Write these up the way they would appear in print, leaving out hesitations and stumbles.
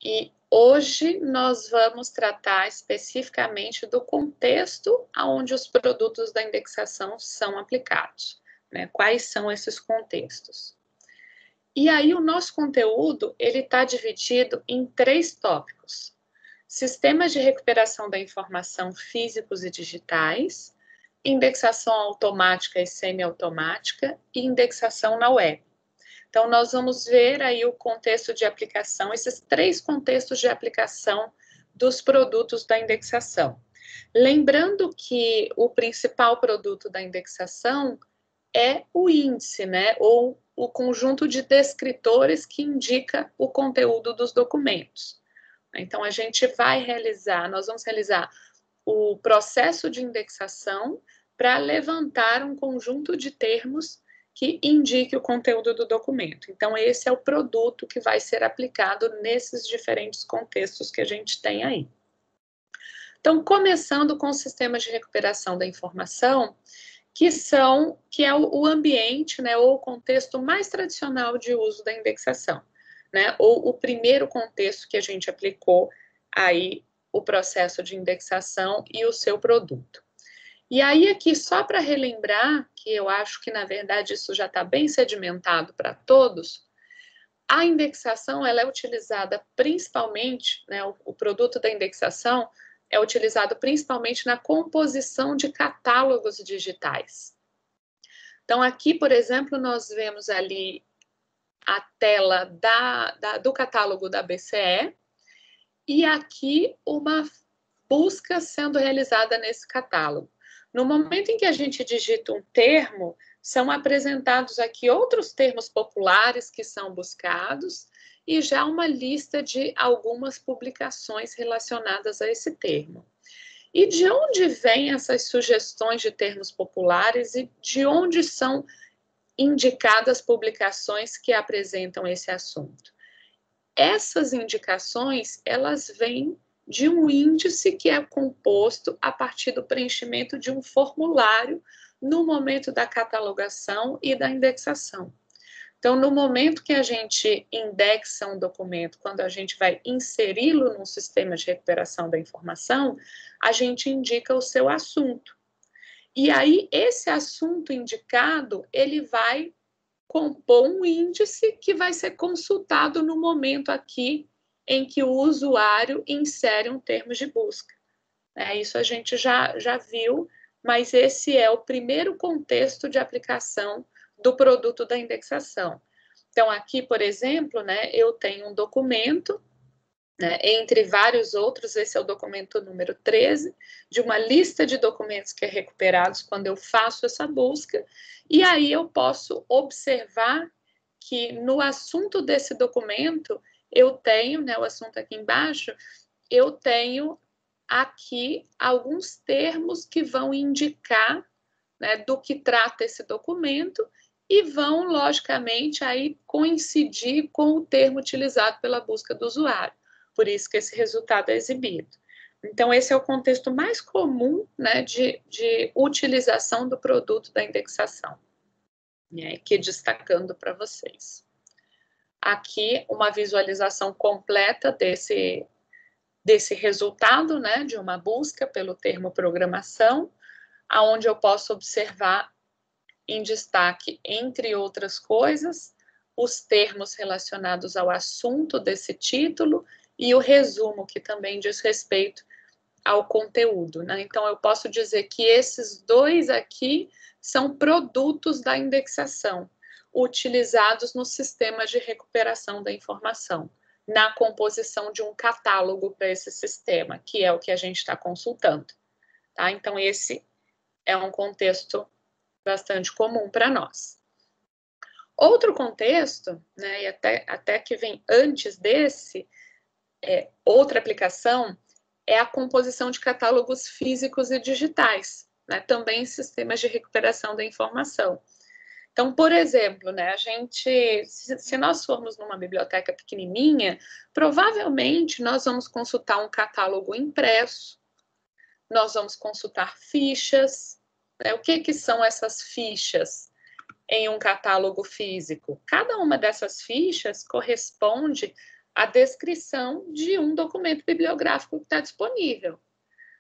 E hoje nós vamos tratar especificamente do contexto onde os produtos da indexação são aplicados, né? Quais são esses contextos? E aí o nosso conteúdo ele está dividido em 3 tópicos: sistemas de recuperação da informação físicos e digitais, indexação automática e semiautomática e indexação na web. Então, nós vamos ver aí o contexto de aplicação, esses 3 contextos de aplicação dos produtos da indexação. Lembrando que o principal produto da indexação é o índice, né? Ou o conjunto de descritores que indica o conteúdo dos documentos. Então, nós vamos realizar o processo de indexação para levantar um conjunto de termos que indique o conteúdo do documento. Então, esse é o produto que vai ser aplicado nesses diferentes contextos que a gente tem aí. Então, começando com o sistema de recuperação da informação, que é o ambiente, né, ou o contexto mais tradicional de uso da indexação, né, ou o primeiro contexto que a gente aplicou aí o processo de indexação e o seu produto. E aí aqui, só para relembrar, que eu acho que, na verdade, isso já está bem sedimentado para todos, a indexação ela é utilizada principalmente, né, o produto da indexação é utilizado principalmente na composição de catálogos digitais. Então, aqui, por exemplo, nós vemos ali a tela do catálogo da BCE e aqui uma busca sendo realizada nesse catálogo. No momento em que a gente digita um termo, são apresentados aqui outros termos populares que são buscados e já uma lista de algumas publicações relacionadas a esse termo. E de onde vêm essas sugestões de termos populares e de onde são indicadas publicações que apresentam esse assunto? Essas indicações, elas vêm de um índice que é composto a partir do preenchimento de um formulário no momento da catalogação e da indexação. Então, no momento que a gente indexa um documento, quando a gente vai inseri-lo num sistema de recuperação da informação, a gente indica o seu assunto. E aí, esse assunto indicado, ele vai compor um índice que vai ser consultado no momento aqui em que o usuário insere um termo de busca. Isso a gente já viu, mas esse é o primeiro contexto de aplicação do produto da indexação. Então, aqui, por exemplo, né, eu tenho um documento, né, entre vários outros, esse é o documento número 13, de uma lista de documentos que é recuperados quando eu faço essa busca, e aí eu posso observar que no assunto desse documento, eu tenho, né, o assunto aqui embaixo, eu tenho aqui alguns termos que vão indicar, né, do que trata esse documento e vão, logicamente, aí coincidir com o termo utilizado pela busca do usuário. Por isso que esse resultado é exibido. Então, esse é o contexto mais comum, né, de utilização do produto da indexação, né, aqui destacando para vocês. Aqui, uma visualização completa desse resultado, né, de uma busca pelo termo programação, aonde eu posso observar em destaque, entre outras coisas, os termos relacionados ao assunto desse título e o resumo, que também diz respeito ao conteúdo, né? Então, eu posso dizer que esses 2 aqui são produtos da indexação, utilizados no sistema de recuperação da informação, na composição de um catálogo para esse sistema, que é o que a gente está consultando, tá? Então, esse é um contexto bastante comum para nós. Outro contexto, né, e até que vem antes desse, outra aplicação, é a composição de catálogos físicos e digitais, né, também em sistemas de recuperação da informação. Então, por exemplo, né, se nós formos numa biblioteca pequenininha, provavelmente nós vamos consultar um catálogo impresso, nós vamos consultar fichas, né, o que são essas fichas em um catálogo físico? Cada uma dessas fichas corresponde a descrição de um documento bibliográfico que está disponível.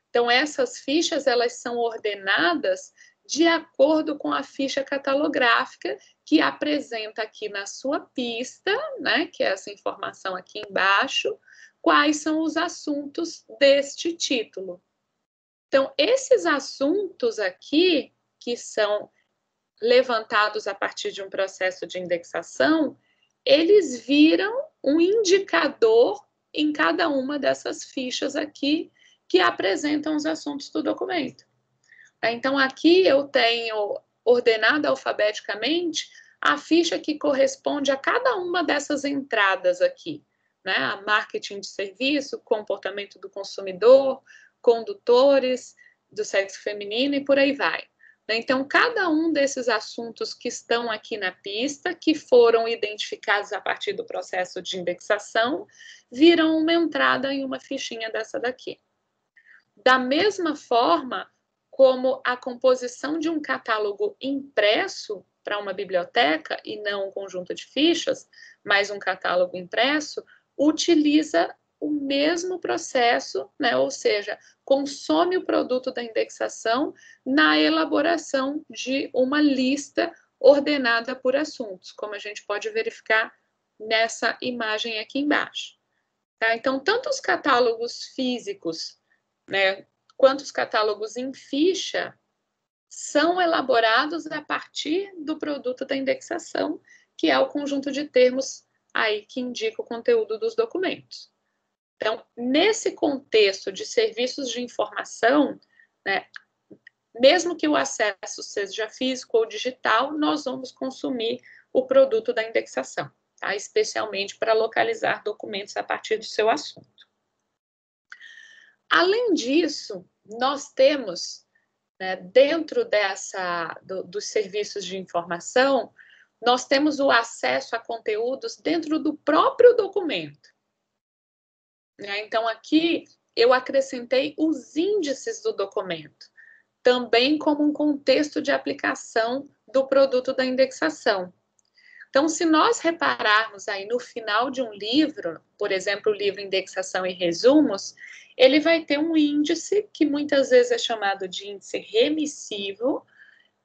Então, essas fichas, elas são ordenadas de acordo com a ficha catalográfica que apresenta aqui na sua pista, né, que é essa informação aqui embaixo, quais são os assuntos deste título. Então, esses assuntos aqui, que são levantados a partir de um processo de indexação, eles viram um indicador em cada uma dessas fichas aqui que apresentam os assuntos do documento. Então, aqui eu tenho ordenado alfabeticamente a ficha que corresponde a cada uma dessas entradas aqui, né? A marketing de serviço, comportamento do consumidor, condutores do sexo feminino e por aí vai. Então, cada um desses assuntos que estão aqui na pista, que foram identificados a partir do processo de indexação, viram uma entrada em uma fichinha dessa daqui. Da mesma forma como a composição de um catálogo impresso para uma biblioteca, e não um conjunto de fichas, mas um catálogo impresso, utiliza o mesmo processo, né? Ou seja, consome o produto da indexação na elaboração de uma lista ordenada por assuntos, como a gente pode verificar nessa imagem aqui embaixo. Tá? Então, tanto os catálogos físicos, né, quanto os catálogos em ficha são elaborados a partir do produto da indexação, que é o conjunto de termos aí que indica o conteúdo dos documentos. Então, nesse contexto de serviços de informação, né, mesmo que o acesso seja físico ou digital, nós vamos consumir o produto da indexação, tá? Especialmente para localizar documentos a partir do seu assunto. Além disso, nós temos, né, dentro dos serviços de informação, nós temos o acesso a conteúdos dentro do próprio documento. Então, aqui eu acrescentei os índices do documento, também como um contexto de aplicação do produto da indexação. Então, se nós repararmos aí no final de um livro, por exemplo, o livro Indexação e Resumos, ele vai ter um índice, que muitas vezes é chamado de índice remissivo,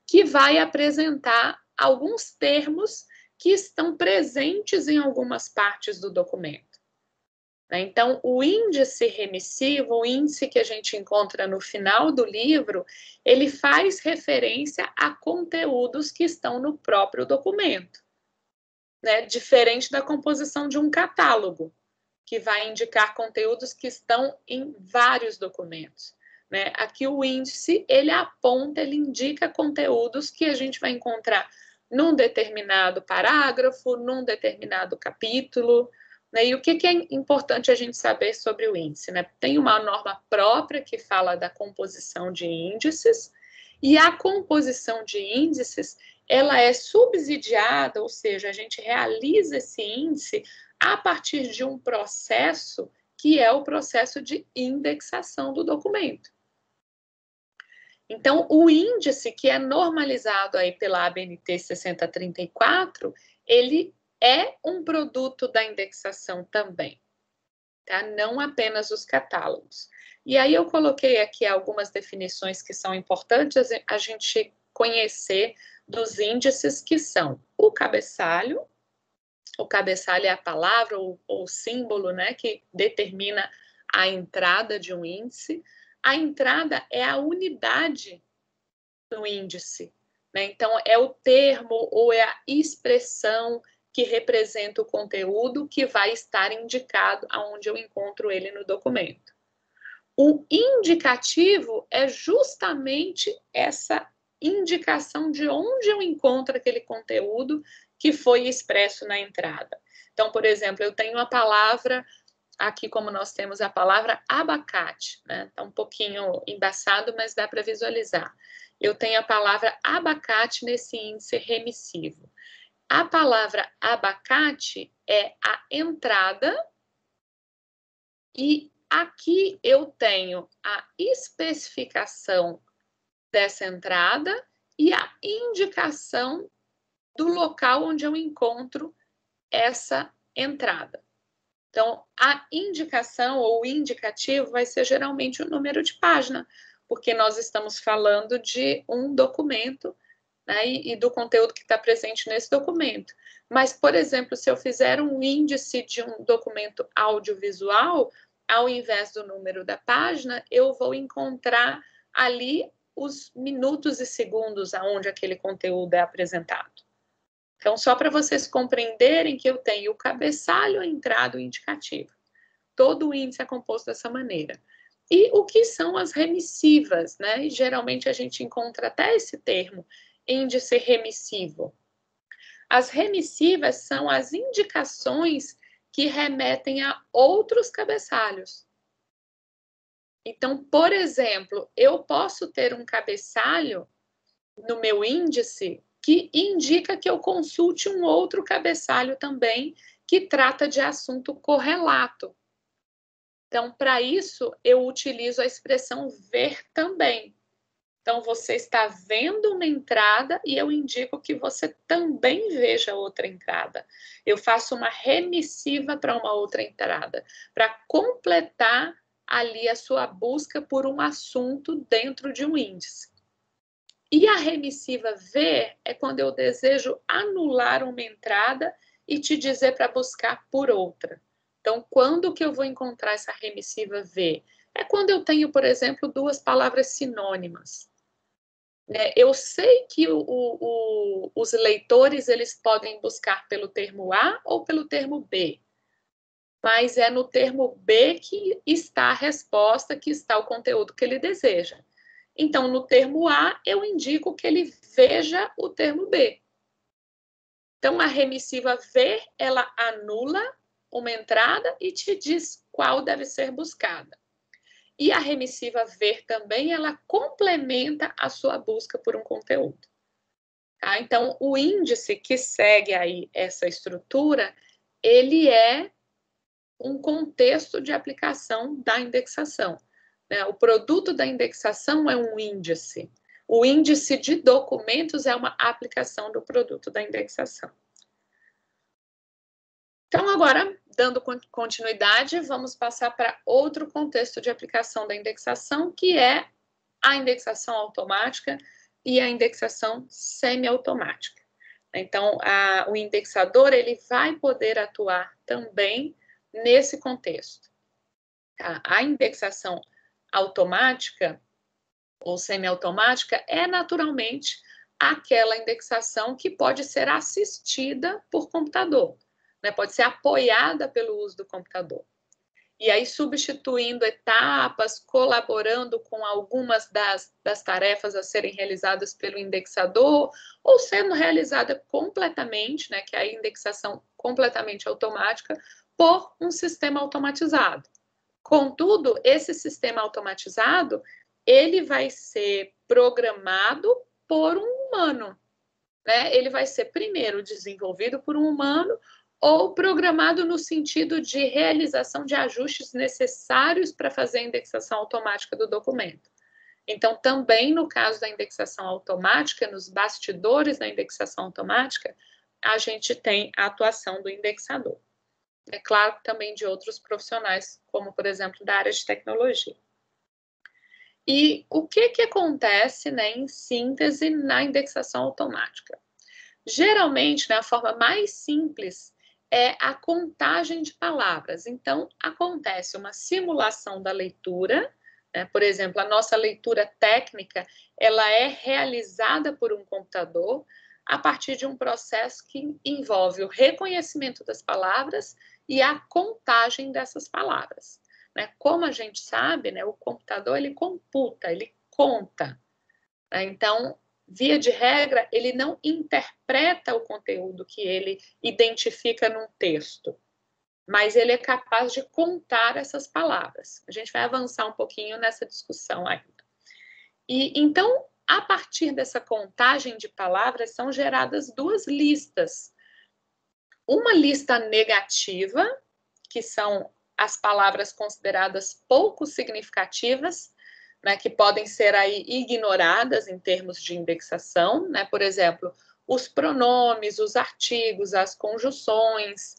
que vai apresentar alguns termos que estão presentes em algumas partes do documento. Então, o índice remissivo, o índice que a gente encontra no final do livro, ele faz referência a conteúdos que estão no próprio documento, né? Diferente da composição de um catálogo, que vai indicar conteúdos que estão em vários documentos, né? Aqui o índice, ele aponta, ele indica conteúdos que a gente vai encontrar num determinado parágrafo, num determinado capítulo, né? E o que é importante a gente saber sobre o índice, né? Tem uma norma própria que fala da composição de índices, e a composição de índices, ela é subsidiada, ou seja, a gente realiza esse índice a partir de um processo que é o processo de indexação do documento. Então, o índice que é normalizado aí pela ABNT 6034, ele é um produto da indexação também, tá? Não apenas os catálogos. E aí eu coloquei aqui algumas definições que são importantes a gente conhecer dos índices, que são o cabeçalho é a palavra ou o símbolo, né, que determina a entrada de um índice. A entrada é a unidade do índice, né? Então, é o termo ou é a expressão que representa o conteúdo que vai estar indicado aonde eu encontro ele no documento. O indicativo é justamente essa indicação de onde eu encontro aquele conteúdo que foi expresso na entrada. Então, por exemplo, eu tenho a palavra, aqui como nós temos a palavra abacate, né? Está um pouquinho embaçado, mas dá para visualizar. Eu tenho a palavra abacate nesse índice remissivo. A palavra abacate é a entrada, e aqui eu tenho a especificação dessa entrada e a indicação do local onde eu encontro essa entrada. Então, a indicação ou o indicativo vai ser geralmente o número de página, porque nós estamos falando de um documento, né, e do conteúdo que está presente nesse documento. Mas, por exemplo, se eu fizer um índice de um documento audiovisual, ao invés do número da página, eu vou encontrar ali os minutos e segundos aonde aquele conteúdo é apresentado. Então, só para vocês compreenderem que eu tenho o cabeçalho, a entrada e o indicativo. Todo o índice é composto dessa maneira. E o que são as remissivas, né? E geralmente a gente encontra até esse termo, índice remissivo. As remissivas são as indicações que remetem a outros cabeçalhos. Então, por exemplo, eu posso ter um cabeçalho no meu índice que indica que eu consulte um outro cabeçalho também que trata de assunto correlato. Então, para isso, eu utilizo a expressão ver também. Então, você está vendo uma entrada e eu indico que você também veja outra entrada. Eu faço uma remissiva para uma outra entrada, para completar ali a sua busca por um assunto dentro de um índice. E a remissiva ver é quando eu desejo anular uma entrada e te dizer para buscar por outra. Então, quando que eu vou encontrar essa remissiva ver? É quando eu tenho, por exemplo, duas palavras sinônimas. Eu sei que os leitores eles podem buscar pelo termo A ou pelo termo B, mas é no termo B que está a resposta, que está o conteúdo que ele deseja. Então, no termo A, eu indico que ele veja o termo B. Então, a remissiva ver, ela anula uma entrada e te diz qual deve ser buscada. E a remissiva ver também, ela complementa a sua busca por um conteúdo. Tá? Então, o índice que segue aí essa estrutura, ele é um contexto de aplicação da indexação. Né? O produto da indexação é um índice. O índice de documentos é uma aplicação do produto da indexação. Então, agora, dando continuidade, vamos passar para outro contexto de aplicação da indexação, que é a indexação automática e a indexação semiautomática. Então, o indexador ele vai poder atuar também nesse contexto. A indexação automática ou semiautomática é naturalmente aquela indexação que pode ser assistida por computador, né? Pode ser apoiada pelo uso do computador. E aí, substituindo etapas, colaborando com algumas das tarefas a serem realizadas pelo indexador, ou sendo realizada completamente, né, que é a indexação completamente automática, por um sistema automatizado. Contudo, esse sistema automatizado, ele vai ser programado por um humano, né? Ele vai ser primeiro desenvolvido por um humano ou programado no sentido de realização de ajustes necessários para fazer a indexação automática do documento. Então, também no caso da indexação automática, nos bastidores da indexação automática, a gente tem a atuação do indexador. É claro, também de outros profissionais, como, por exemplo, da área de tecnologia. E o que acontece, né, em síntese, na indexação automática? Geralmente, né, a forma mais simples é a contagem de palavras. Então, acontece uma simulação da leitura, né? Por exemplo, a nossa leitura técnica, ela é realizada por um computador a partir de um processo que envolve o reconhecimento das palavras e a contagem dessas palavras. Né? Como a gente sabe, né, o computador, ele computa, ele conta. Né? Então, via de regra, ele não interpreta o conteúdo que ele identifica num texto, mas ele é capaz de contar essas palavras. A gente vai avançar um pouquinho nessa discussão ainda. E então, a partir dessa contagem de palavras, são geradas duas listas. Uma lista negativa, que são as palavras consideradas pouco significativas, né, que podem ser aí ignoradas em termos de indexação, né? Por exemplo, os pronomes, os artigos, as conjunções,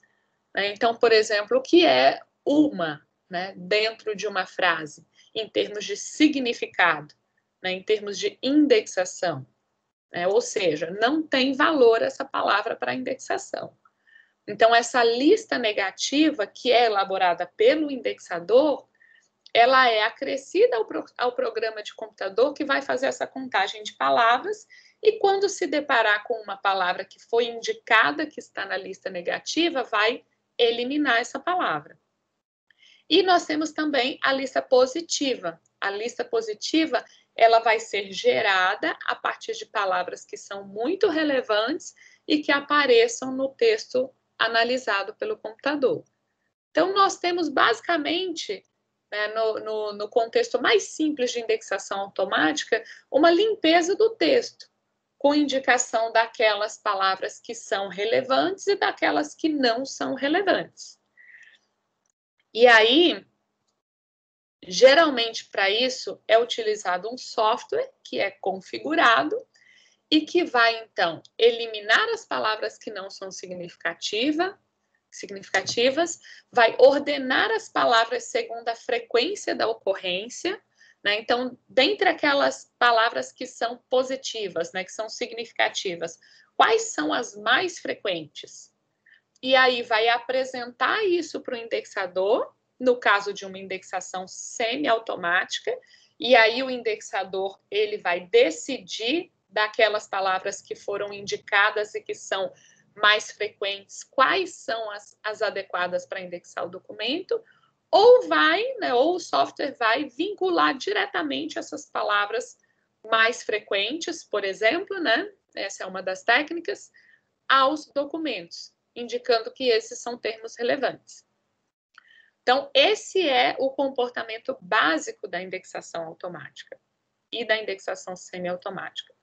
né? Então, por exemplo, o que é uma, né, dentro de uma frase, em termos de significado, né, em termos de indexação, né? Ou seja, não tem valor essa palavra para indexação. Então, essa lista negativa, que é elaborada pelo indexador, ela é acrescida ao programa de computador que vai fazer essa contagem de palavras e quando se deparar com uma palavra que foi indicada que está na lista negativa, vai eliminar essa palavra. E nós temos também a lista positiva. A lista positiva, ela vai ser gerada a partir de palavras que são muito relevantes e que apareçam no texto analisado pelo computador. Então, nós temos basicamente, né, no contexto mais simples de indexação automática, uma limpeza do texto, com indicação daquelas palavras que são relevantes e daquelas que não são relevantes. E aí, geralmente, para isso, é utilizado um software que é configurado e que vai, então, eliminar as palavras que não são significativas, vai ordenar as palavras segundo a frequência da ocorrência, né? Então, dentre aquelas palavras que são positivas, né, que são significativas, quais são as mais frequentes? E aí vai apresentar isso para o indexador, no caso de uma indexação semiautomática, e aí o indexador ele vai decidir daquelas palavras que foram indicadas e que são mais frequentes, quais são as adequadas para indexar o documento, ou vai, né, ou o software vai vincular diretamente essas palavras mais frequentes, por exemplo, né, essa é uma das técnicas, aos documentos, indicando que esses são termos relevantes. Então, esse é o comportamento básico da indexação automática e da indexação semiautomática.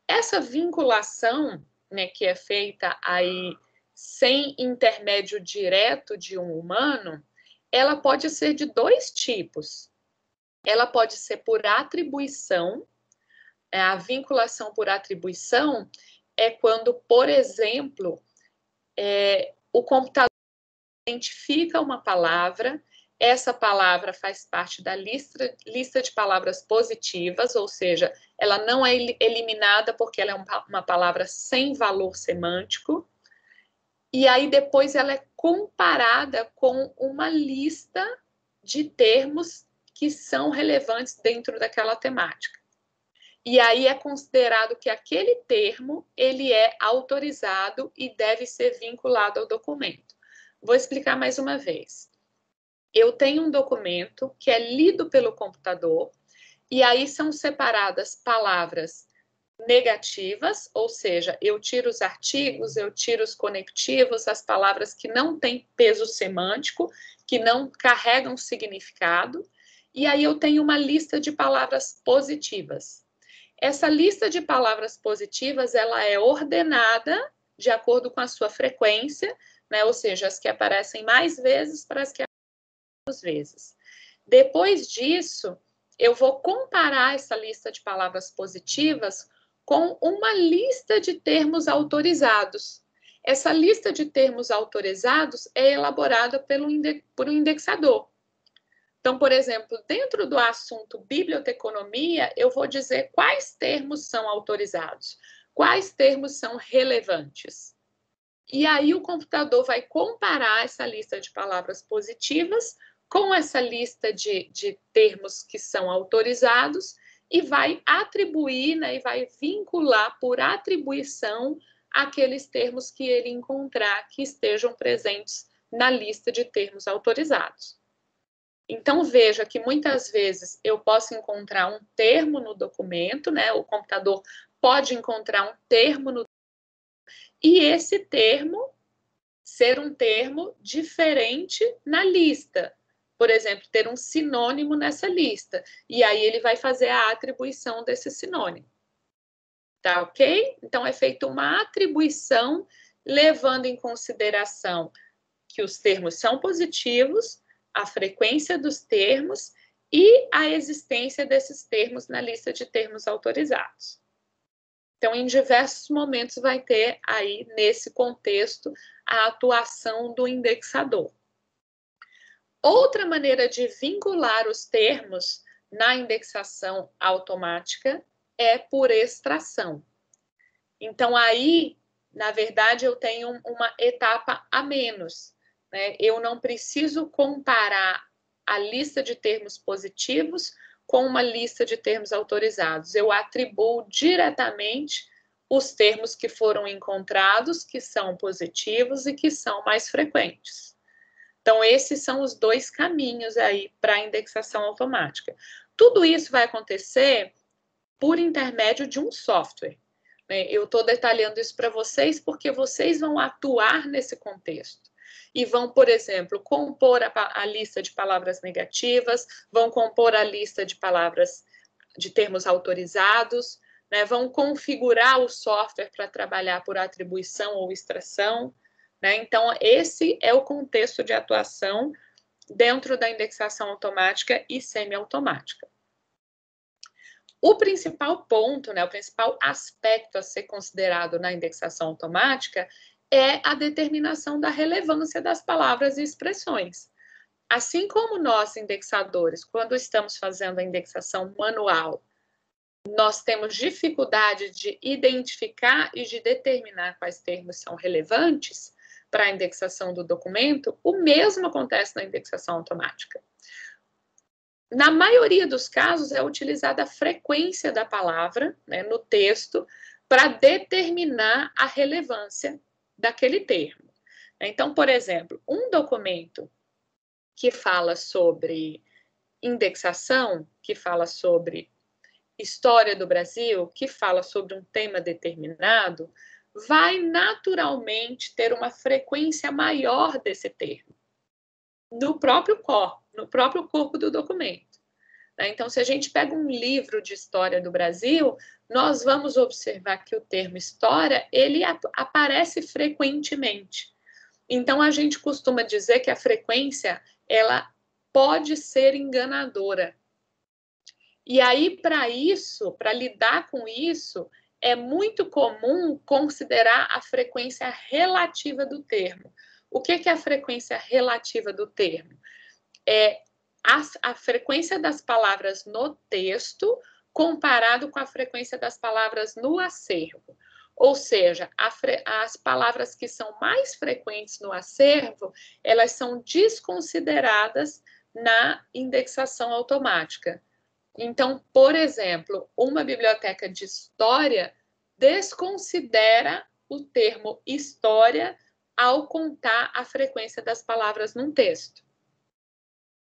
Essa vinculação, né, que é feita aí sem intermédio direto de um humano, ela pode ser de dois tipos. Ela pode ser por atribuição. A vinculação por atribuição é quando, por exemplo, o computador identifica uma palavra, essa palavra faz parte da lista de palavras positivas, ou seja, ela não é eliminada porque ela é uma palavra sem valor semântico, e aí depois ela é comparada com uma lista de termos que são relevantes dentro daquela temática. E aí é considerado que aquele termo, ele é autorizado e deve ser vinculado ao documento. Vou explicar mais uma vez. Eu tenho um documento que é lido pelo computador e aí são separadas palavras negativas, ou seja, eu tiro os artigos, eu tiro os conectivos, as palavras que não têm peso semântico, que não carregam significado, e aí eu tenho uma lista de palavras positivas. Essa lista de palavras positivas, ela é ordenada de acordo com a sua frequência, né? Ou seja, as que aparecem mais vezes para as que aparecem menos vezes. Depois disso, eu vou comparar essa lista de palavras positivas com uma lista de termos autorizados. Essa lista de termos autorizados é elaborada por um indexador. Então, por exemplo, dentro do assunto biblioteconomia, eu vou dizer quais termos são autorizados, quais termos são relevantes. E aí o computador vai comparar essa lista de palavras positivas com essa lista de termos que são autorizados e vai atribuir, né, e vai vincular por atribuição aqueles termos que ele encontrar que estejam presentes na lista de termos autorizados. Então, veja que muitas vezes eu posso encontrar um termo no documento, né? O computador pode encontrar um termo no e esse termo ser um termo diferente na lista. Por exemplo, ter um sinônimo nessa lista. E aí ele vai fazer a atribuição desse sinônimo. Tá ok? Então, é feita uma atribuição levando em consideração que os termos são positivos, a frequência dos termos e a existência desses termos na lista de termos autorizados. Então, em diversos momentos vai ter aí, nesse contexto, a atuação do indexador. Outra maneira de vincular os termos na indexação automática é por extração. Então, aí, na verdade, eu tenho uma etapa a menos, né? Eu não preciso comparar a lista de termos positivos com uma lista de termos autorizados. Eu atribuo diretamente os termos que foram encontrados, que são positivos e que são mais frequentes. Então, esses são os dois caminhos aí para a indexação automática. Tudo isso vai acontecer por intermédio de um software. Eu estou detalhando isso para vocês porque vocês vão atuar nesse contexto. E vão, por exemplo, compor a lista de palavras negativas, vão compor a lista de palavras de termos autorizados, né? Vão configurar o software para trabalhar por atribuição ou extração, né? Então, esse é o contexto de atuação dentro da indexação automática e semiautomática. O principal ponto, né, o principal aspecto a ser considerado na indexação automática é a determinação da relevância das palavras e expressões. Assim como nós, indexadores, quando estamos fazendo a indexação manual, nós temos dificuldade de identificar e de determinar quais termos são relevantes para a indexação do documento, o mesmo acontece na indexação automática. Na maioria dos casos, é utilizada a frequência da palavra, né, no texto para determinar a relevância daquele termo. Então, por exemplo, um documento que fala sobre indexação, que fala sobre história do Brasil, que fala sobre um tema determinado, vai naturalmente ter uma frequência maior desse termo no próprio corpo do documento. Então, se a gente pega um livro de história do Brasil, nós vamos observar que o termo história, ele aparece frequentemente. Então, a gente costuma dizer que a frequência, ela pode ser enganadora. E aí, para isso, para lidar com isso, é muito comum considerar a frequência relativa do termo. O que é a frequência relativa do termo? É a frequência das palavras no texto comparado com a frequência das palavras no acervo. Ou seja, as palavras que são mais frequentes no acervo, elas são desconsideradas na indexação automática. Então, por exemplo, uma biblioteca de história desconsidera o termo história ao contar a frequência das palavras num texto.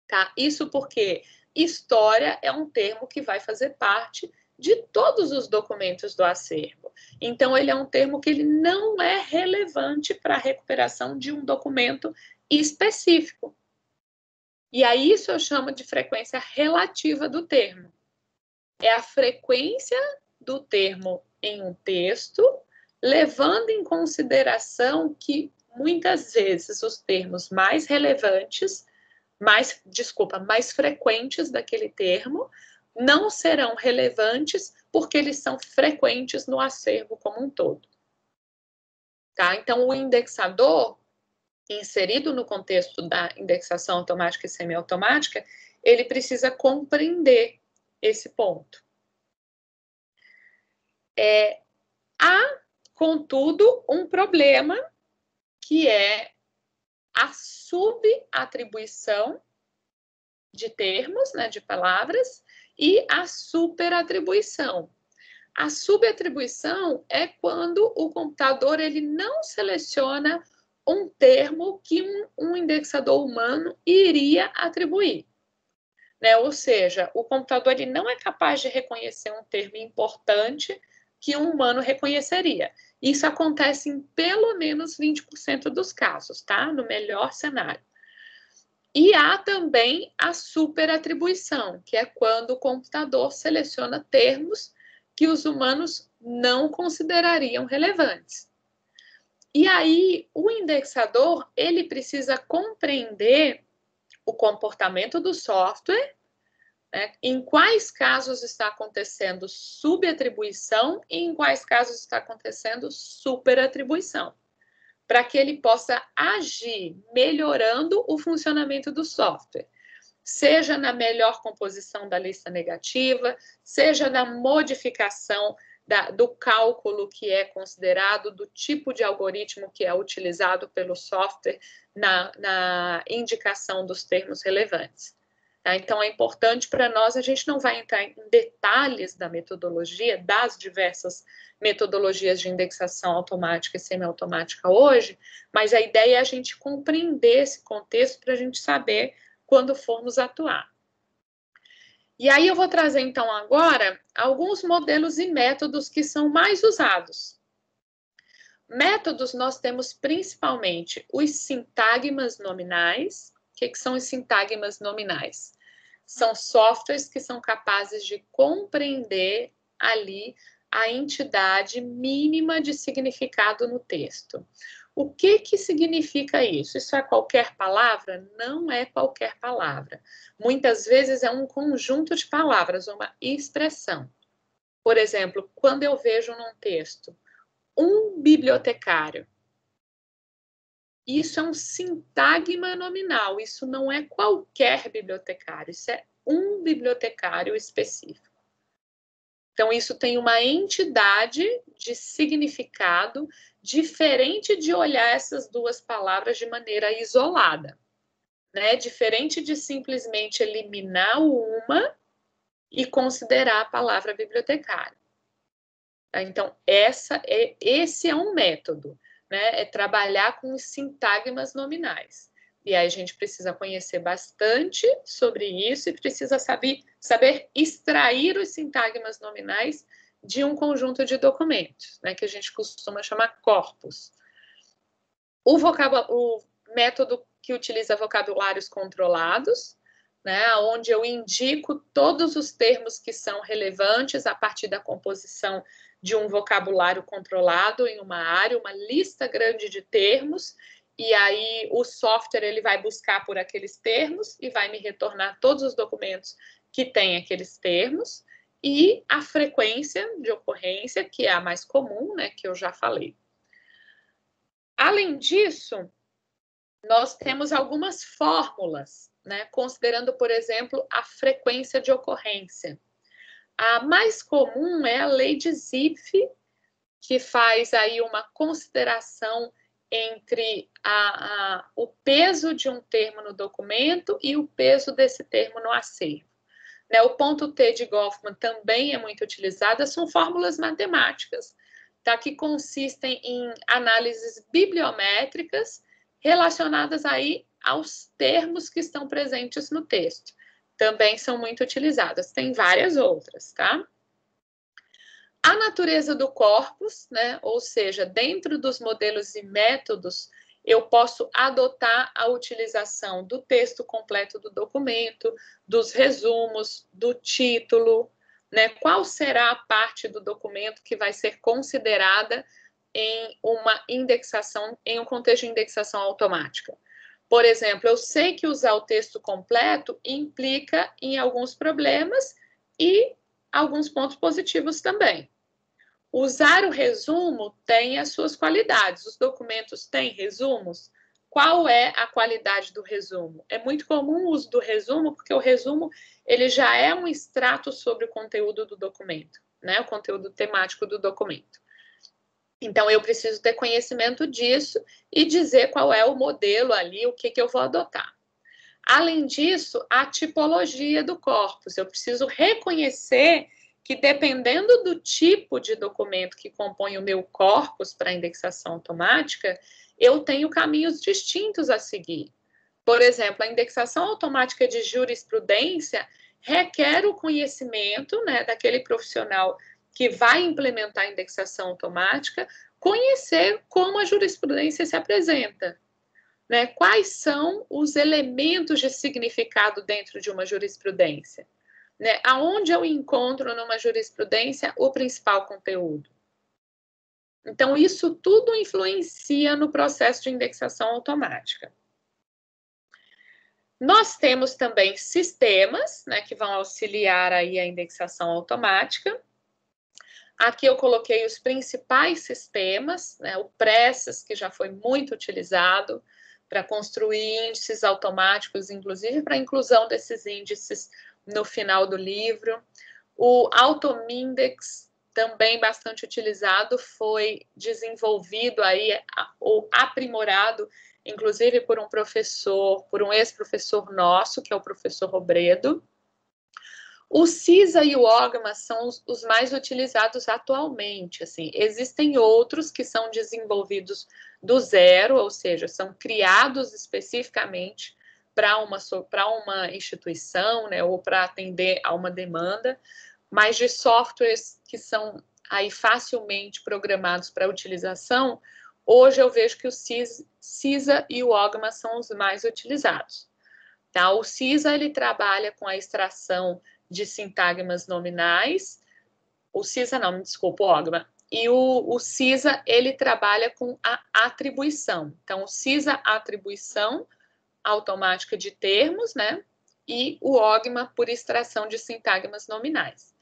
Tá? Isso porque história é um termo que vai fazer parte de todos os documentos do acervo. Então, ele é um termo que ele não é relevante para a recuperação de um documento específico. E aí, isso eu chamo de frequência relativa do termo. É a frequência do termo em um texto, levando em consideração que, muitas vezes, os termos mais relevantes mais frequentes daquele termo, não serão relevantes porque eles são frequentes no acervo como um todo. Tá? Então, o indexador, inserido no contexto da indexação automática e semiautomática, ele precisa compreender esse ponto. Há, contudo, um problema que é a subatribuição de termos, né, de palavras, e a superatribuição. A subatribuição é quando o computador ele não seleciona um termo que um indexador humano iria atribuir. Né? Ou seja, o computador ele não é capaz de reconhecer um termo importante que um humano reconheceria. Isso acontece em pelo menos 20% dos casos, tá? No melhor cenário. E há também a superatribuição, que é quando o computador seleciona termos que os humanos não considerariam relevantes. E aí, o indexador, ele precisa compreender o comportamento do software, né? Em quais casos está acontecendo subatribuição e em quais casos está acontecendo superatribuição, para que ele possa agir melhorando o funcionamento do software, seja na melhor composição da lista negativa, seja na modificação do cálculo que é considerado, do tipo de algoritmo que é utilizado pelo software na indicação dos termos relevantes. Tá? Então, é importante para nós, a gente não vai entrar em detalhes da metodologia, das diversas metodologias de indexação automática e semiautomática hoje, mas a ideia é a gente compreender esse contexto para a gente saber quando formos atuar. E aí eu vou trazer, então, agora, alguns modelos e métodos que são mais usados. Métodos, nós temos principalmente os sintagmas nominais. O que são os sintagmas nominais? São softwares que são capazes de compreender ali a entidade mínima de significado no texto. O que significa isso? Isso é qualquer palavra? Não é qualquer palavra. Muitas vezes é um conjunto de palavras, uma expressão. Por exemplo, quando eu vejo num texto um bibliotecário, isso é um sintagma nominal, isso não é qualquer bibliotecário, isso é um bibliotecário específico. Então, isso tem uma entidade de significado diferente de olhar essas duas palavras de maneira isolada, né? Diferente de simplesmente eliminar uma e considerar a palavra bibliotecário. Então, esse é um método, né? É trabalhar com os sintagmas nominais. E aí a gente precisa conhecer bastante sobre isso e precisa saber extrair os sintagmas nominais de um conjunto de documentos, né, que a gente costuma chamar corpus. O método que utiliza vocabulários controlados, né, onde eu indico todos os termos que são relevantes a partir da composição de um vocabulário controlado em uma área, uma lista grande de termos, e aí o software ele vai buscar por aqueles termos e vai me retornar todos os documentos que têm aqueles termos, e a frequência de ocorrência, que é a mais comum, né, que eu já falei. Além disso, nós temos algumas fórmulas, né, considerando, por exemplo, a frequência de ocorrência. A mais comum é a lei de Zipf, que faz aí uma consideração entre o peso de um termo no documento e o peso desse termo no acervo. Né, o ponto T de Goffman também é muito utilizado, são fórmulas matemáticas, tá, que consistem em análises bibliométricas relacionadas aí aos termos que estão presentes no texto. Também são muito utilizadas, tem várias outras, tá? A natureza do corpus, né, ou seja, dentro dos modelos e métodos, eu posso adotar a utilização do texto completo do documento, dos resumos, do título, né, qual será a parte do documento que vai ser considerada em uma indexação, em um contexto de indexação automática. Por exemplo, eu sei que usar o texto completo implica em alguns problemas e alguns pontos positivos também. Usar o resumo tem as suas qualidades. Os documentos têm resumos? Qual é a qualidade do resumo? É muito comum o uso do resumo, porque o resumo ele já é um extrato sobre o conteúdo do documento, né? O conteúdo temático do documento. Então, eu preciso ter conhecimento disso e dizer qual é o modelo ali, o que eu vou adotar. Além disso, a tipologia do corpus. Eu preciso reconhecer que, dependendo do tipo de documento que compõe o meu corpus para indexação automática, eu tenho caminhos distintos a seguir. Por exemplo, a indexação automática de jurisprudência requer o conhecimento, né, daquele profissional que vai implementar a indexação automática, conhecer como a jurisprudência se apresenta. Né? Quais são os elementos de significado dentro de uma jurisprudência? Né? Aonde eu encontro numa jurisprudência o principal conteúdo? Então, isso tudo influencia no processo de indexação automática. Nós temos também sistemas, né, que vão auxiliar aí a indexação automática. Aqui eu coloquei os principais sistemas, né, o Pressas, que já foi muito utilizado para construir índices automáticos, inclusive para a inclusão desses índices no final do livro. O Automindex, também bastante utilizado, foi desenvolvido aí, ou aprimorado, inclusive por um professor, por um ex-professor nosso, que é o professor Robredo. O CISA e o OGMA são os mais utilizados atualmente. Assim, existem outros que são desenvolvidos do zero, ou seja, são criados especificamente para uma instituição, né, ou para atender a uma demanda, mas de softwares que são aí facilmente programados para utilização, hoje eu vejo que o CISA e o OGMA são os mais utilizados. Tá? O CISA ele trabalha com a extração de sintagmas nominais, o CISA não, me desculpa, o OGMA, e o CISA ele trabalha com a atribuição. Então, o CISA, atribuição automática de termos, né? E o OGMA por extração de sintagmas nominais.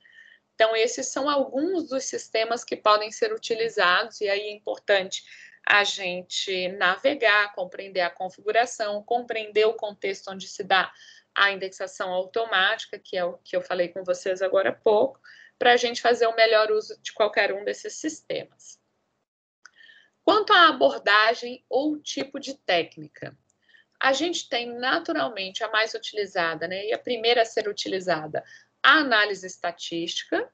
Então, esses são alguns dos sistemas que podem ser utilizados, e aí é importante a gente navegar, compreender a configuração, compreender o contexto onde se dá a indexação automática, que é o que eu falei com vocês agora há pouco, para a gente fazer o melhor uso de qualquer um desses sistemas. Quanto à abordagem ou tipo de técnica, a gente tem naturalmente a mais utilizada, né, e a primeira a ser utilizada, a análise estatística,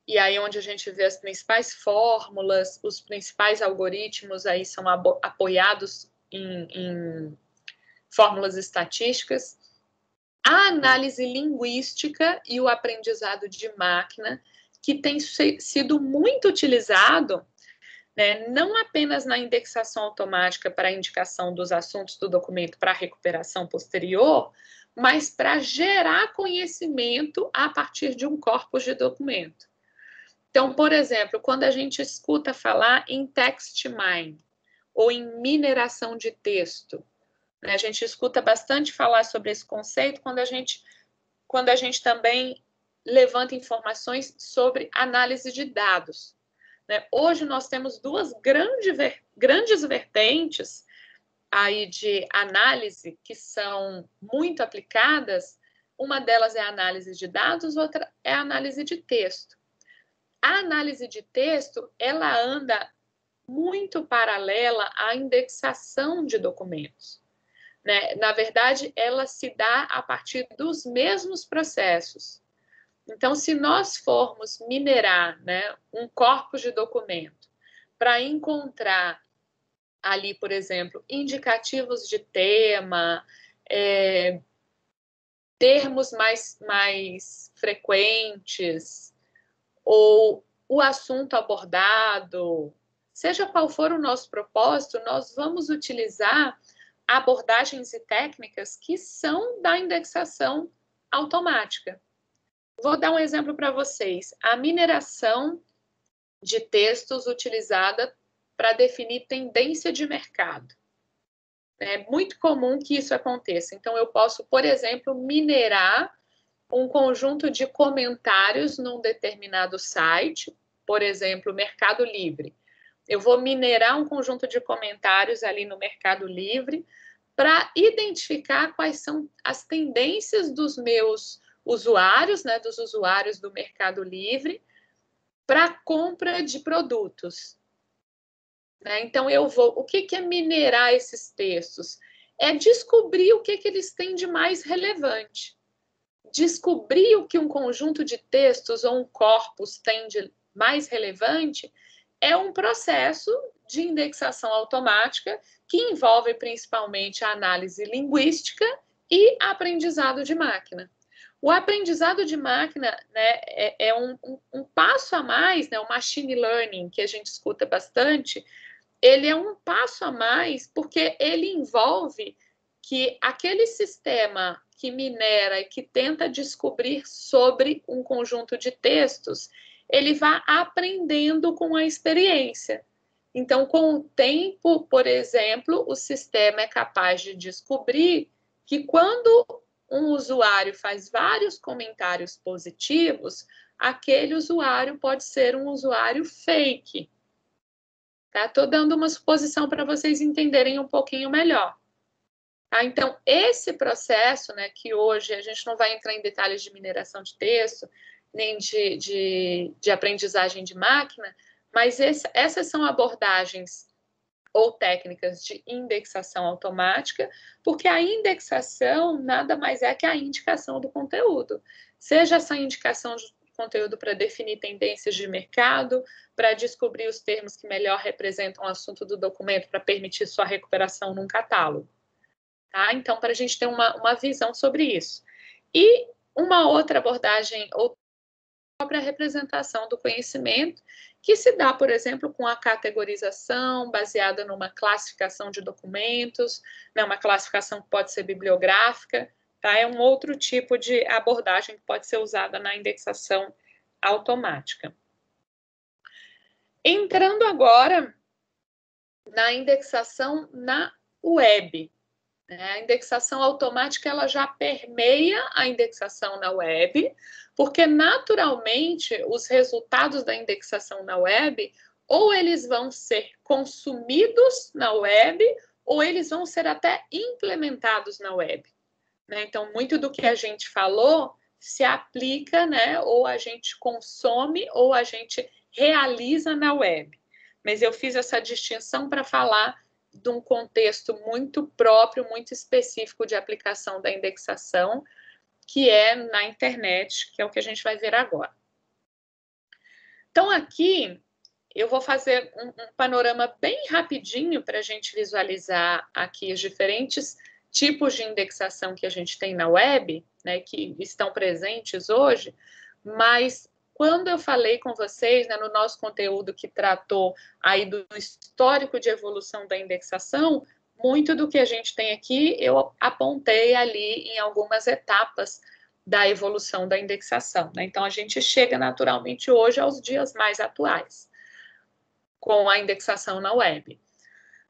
e aí onde a gente vê as principais fórmulas, os principais algoritmos aí são apoiados em fórmulas estatísticas, a análise linguística e o aprendizado de máquina, que tem sido muito utilizado, né, não apenas na indexação automática para a indicação dos assuntos do documento para recuperação posterior, mas para gerar conhecimento a partir de um corpus de documento. Então, por exemplo, quando a gente escuta falar em text mine ou em mineração de texto, né, a gente escuta bastante falar sobre esse conceito quando a gente também levanta informações sobre análise de dados. Né? Hoje nós temos duas grandes vertentes aí de análise que são muito aplicadas. Uma delas é a análise de dados, outra é a análise de texto. A análise de texto, ela anda muito paralela à indexação de documentos. Né? Na verdade, ela se dá a partir dos mesmos processos. Então, se nós formos minerar, né, um corpus de documento para encontrar ali, por exemplo, indicativos de tema, termos mais frequentes, ou o assunto abordado, seja qual for o nosso propósito, nós vamos utilizar abordagens e técnicas que são da indexação automática. Vou dar um exemplo para vocês. A mineração de textos utilizada para definir tendência de mercado. É muito comum que isso aconteça. Então, eu posso, por exemplo, minerar um conjunto de comentários num determinado site, por exemplo, Mercado Livre. Eu vou minerar um conjunto de comentários ali no Mercado Livre para identificar quais são as tendências dos meus usuários, né, dos usuários do Mercado Livre, para compra de produtos. Né? Então, o que é minerar esses textos? É descobrir o que eles têm de mais relevante. Descobrir o que um conjunto de textos ou um corpus tem de mais relevante é um processo de indexação automática que envolve principalmente a análise linguística e aprendizado de máquina. O aprendizado de máquina, né, é um passo a mais, né, o machine learning, que a gente escuta bastante, ele é um passo a mais porque ele envolve que aquele sistema que minera e que tenta descobrir sobre um conjunto de textos, ele vai aprendendo com a experiência. Então, com o tempo, por exemplo, o sistema é capaz de descobrir que quando um usuário faz vários comentários positivos, aquele usuário pode ser um usuário fake. Tá? Tô dando uma suposição para vocês entenderem um pouquinho melhor. Tá? Então, esse processo, né, que hoje a gente não vai entrar em detalhes de mineração de texto, nem de aprendizagem de máquina, mas essas são abordagens ou técnicas de indexação automática, porque a indexação nada mais é que a indicação do conteúdo. Seja essa indicação de conteúdo para definir tendências de mercado, para descobrir os termos que melhor representam o assunto do documento para permitir sua recuperação num catálogo. Tá? Então, para a gente ter uma visão sobre isso. E uma outra abordagem, ou própria representação do conhecimento, que se dá, por exemplo, com a categorização, baseada numa classificação de documentos, né, uma classificação que pode ser bibliográfica, tá? É um outro tipo de abordagem que pode ser usada na indexação automática. Entrando agora na indexação na web. A indexação automática ela já permeia a indexação na web, porque naturalmente os resultados da indexação na web ou eles vão ser consumidos na web ou eles vão ser até implementados na web. Então, muito do que a gente falou se aplica, né, ou a gente consome ou a gente realiza na web. Mas eu fiz essa distinção para falar de um contexto muito próprio, muito específico de aplicação da indexação, que é na internet, que é o que a gente vai ver agora. Então, aqui, eu vou fazer um panorama bem rapidinho para a gente visualizar aqui os diferentes tipos de indexação que a gente tem na web, né, que estão presentes hoje, mas quando eu falei com vocês, né, no nosso conteúdo que tratou aí do histórico de evolução da indexação, muito do que a gente tem aqui eu apontei ali em algumas etapas da evolução da indexação, né? Então, a gente chega naturalmente hoje aos dias mais atuais, com a indexação na web.